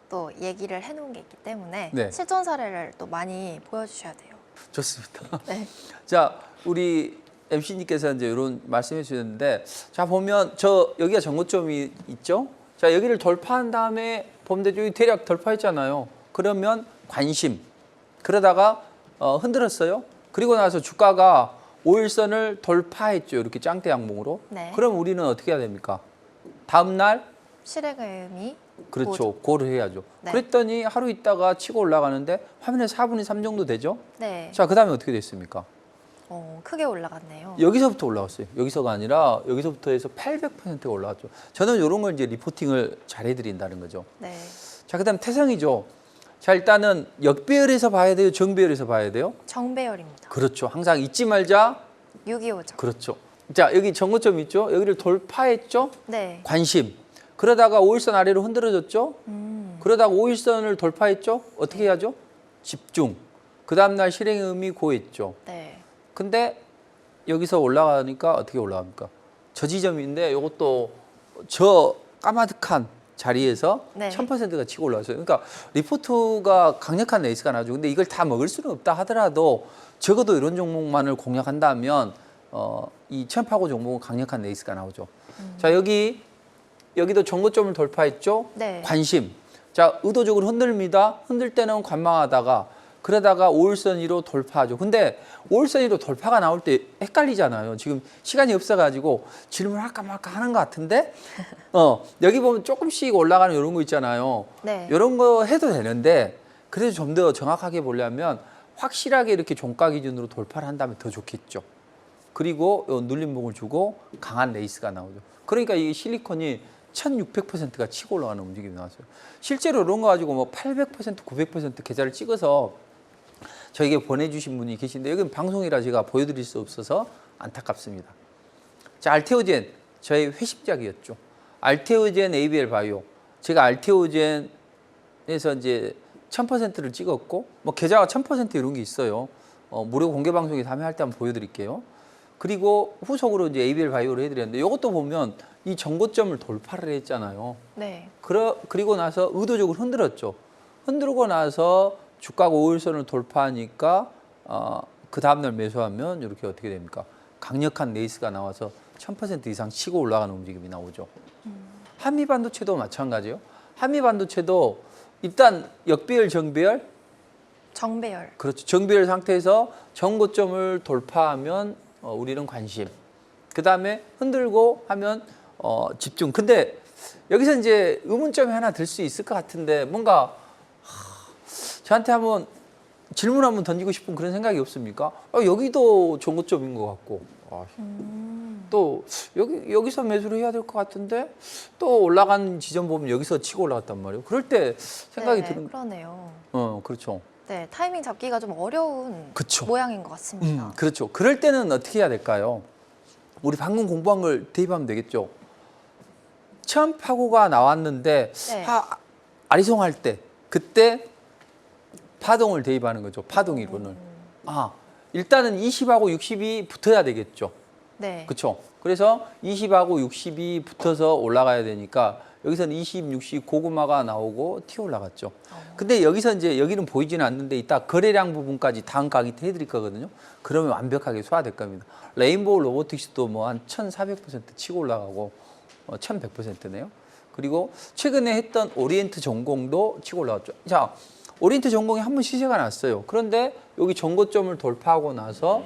또 얘기를 해놓은 게 있기 때문에 네. 실전 사례를 또 많이 보여주셔야 돼요. 좋습니다. 네. 자, 우리 MC님께서 이제 이런 말씀해 주셨는데, 자, 보면 여기가 전고점이 있죠? 자, 여기를 돌파한 다음에 보면 되죠. 여기 대략 돌파했잖아요. 그러면 관심. 그러다가 흔들었어요. 그리고 나서 주가가 5일선을 돌파했죠. 이렇게 짱대 양봉으로. 네. 그럼 우리는 어떻게 해야 됩니까? 다음 날 실행의 의미. 그렇죠. 고를 해야죠. 네. 그랬더니 하루 있다가 치고 올라가는데 화면에 4분의 3 정도 되죠? 네. 자, 그다음에 어떻게 됐습니까? 크게 올라갔네요. 여기서부터 올라갔어요. 여기서가 아니라 여기서부터 해서 800%가 올라갔죠. 저는 이런 걸 이제 리포팅을 잘 해드린다는 거죠. 네. 자, 그다음 태성이죠. 자, 일단은 역배열에서 봐야 돼요. 정배열에서 봐야 돼요. 정배열입니다. 그렇죠. 항상 잊지 말자. 625죠. 그렇죠. 자, 여기 전고점 있죠. 여기를 돌파했죠. 네. 관심. 그러다가 5일선 아래로 흔들어졌죠. 음. 그러다가 5일선을 돌파했죠. 어떻게 해야죠? 집중. 그 다음날 실행의 의미 고했죠. 네. 근데 여기서 올라가니까 어떻게 올라갑니까? 저 지점인데 이것도 저 까마득한 자리에서 네. 1000%가 치고 올라왔어요. 그러니까 리포트가 강력한 에이스가 나죠. 근데 이걸 다 먹을 수는 없다 하더라도 적어도 이런 종목만을 공략한다면 이 천파고 종목은 강력한 에이스가 나오죠. 자, 여기도 전고점을 돌파했죠. 네. 관심. 자, 의도적으로 흔들립니다. 흔들 때는 관망하다가 그러다가 5일선 위로 돌파하죠. 근데 5일선 위로 돌파가 나올 때 헷갈리잖아요. 지금 시간이 없어가지고 질문할까 말까 하는 것 같은데 여기 보면 조금씩 올라가는 이런 거 있잖아요. 네. 이런 거 해도 되는데 그래도 좀 더 정확하게 보려면 확실하게 이렇게 종가 기준으로 돌파를 한다면 더 좋겠죠. 그리고 눌림목을 주고 강한 레이스가 나오죠. 그러니까 이 실리콘이 1600%가 치고 올라가는 움직임이 나왔어요. 실제로 이런 거 가지고 뭐 800%, 900% 계좌를 찍어서 저에게 보내주신 분이 계신데 여기는 방송이라 제가 보여드릴 수 없어서 안타깝습니다. 자, 알테오젠 저의 회심작이었죠. 알테오젠 ABL 바이오. 제가 알테오젠에서 이제 1000%를 찍었고 뭐 계좌가 1000% 이런 게 있어요. 무료 공개 방송에 참여할 때 한번 보여드릴게요. 그리고 후속으로 이제 ABL 바이오를 해드렸는데 이것도 보면 이 전고점을 돌파를 했잖아요. 네. 그리고 나서 의도적으로 흔들었죠. 흔들고 나서 주가가 5일선을 돌파하니까 그 다음날 매수하면 이렇게 어떻게 됩니까? 강력한 레이스가 나와서 1000% 이상 치고 올라가는 움직임이 나오죠. 한미반도체도 마찬가지예요. 한미반도체도 일단 역배열, 정배열, 정배열. 그렇죠. 정배열 상태에서 전고점을 돌파하면 우리는 관심. 그 다음에 흔들고 하면 집중. 근데 여기서 이제 의문점이 하나 들 수 있을 것 같은데 뭔가 저한테 한번 질문 한번 던지고 싶은 그런 생각이 없습니까? 여기도 전고점인 것 같고 또 여기서 매수를 해야 될 것 같은데 또 올라간 지점 보면 여기서 치고 올라갔단 말이에요. 그럴 때 생각이 네, 드는 그러네요. 그렇죠. 네, 타이밍 잡기가 좀 어려운 그쵸. 모양인 것 같습니다. 그렇죠. 그럴 때는 어떻게 해야 될까요? 우리 방금 공부한 걸 대입하면 되겠죠. 처음 파고가 나왔는데 네. 아리송할 때 그때 파동을 대입하는 거죠. 파동 이론을. 일단은 20하고 60이 붙어야 되겠죠. 네. 그렇죠. 그래서 20하고 60이 붙어서 올라가야 되니까 여기서는 20, 60 고구마가 나오고 튀어 올라갔죠. 근데 여기서 이제 여기는 보이지는 않는데 이따 거래량 부분까지 다음 강의 때 해드릴 거거든요. 그러면 완벽하게 소화될 겁니다. 레인보우 로보틱스도 뭐 한 1,400% 치고 올라가고 1,100%네요. 그리고 최근에 했던 오리엔트 전공도 치고 올라갔죠. 자, 오리엔트 전공이 한 번 시세가 났어요. 그런데 여기 전고점을 돌파하고 나서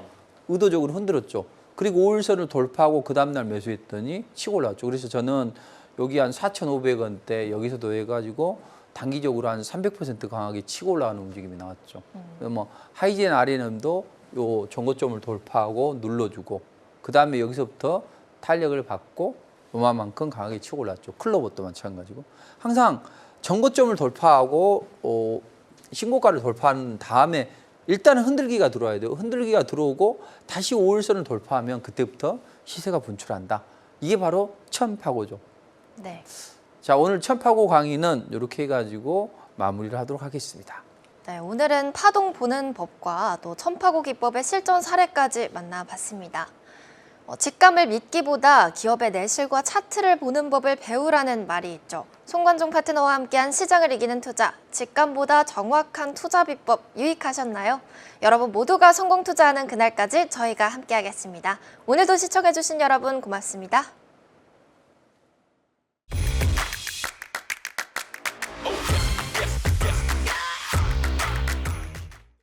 의도적으로 흔들었죠. 그리고 5일선을 돌파하고 그 다음날 매수했더니 치고 올라왔죠. 그래서 저는 여기 한 4,500원대 여기서도 해가지고 단기적으로 한 300% 강하게 치고 올라가는 움직임이 나왔죠. 뭐 하이젠 RNM도 요 전고점을 돌파하고 눌러주고 그 다음에 여기서부터 탄력을 받고 요만큼 강하게 치고 올랐죠. 클로버도 마찬가지고 항상 전고점을 돌파하고 신고가를 돌파한 다음에 일단은 흔들기가 들어와야 돼요. 흔들기가 들어오고 다시 5일선을 돌파하면 그때부터 시세가 분출한다. 이게 바로 천파고죠. 네. 자, 오늘 천파고 강의는 이렇게 해가지고 마무리를 하도록 하겠습니다. 네, 오늘은 파동 보는 법과 또 천파고 기법의 실전 사례까지 만나봤습니다. 직감을 믿기보다 기업의 내실과 차트를 보는 법을 배우라는 말이 있죠. 송관종 파트너와 함께한 시장을 이기는 투자, 직감보다 정확한 투자 비법 유익하셨나요? 여러분 모두가 성공 투자하는 그날까지 저희가 함께하겠습니다. 오늘도 시청해주신 여러분 고맙습니다.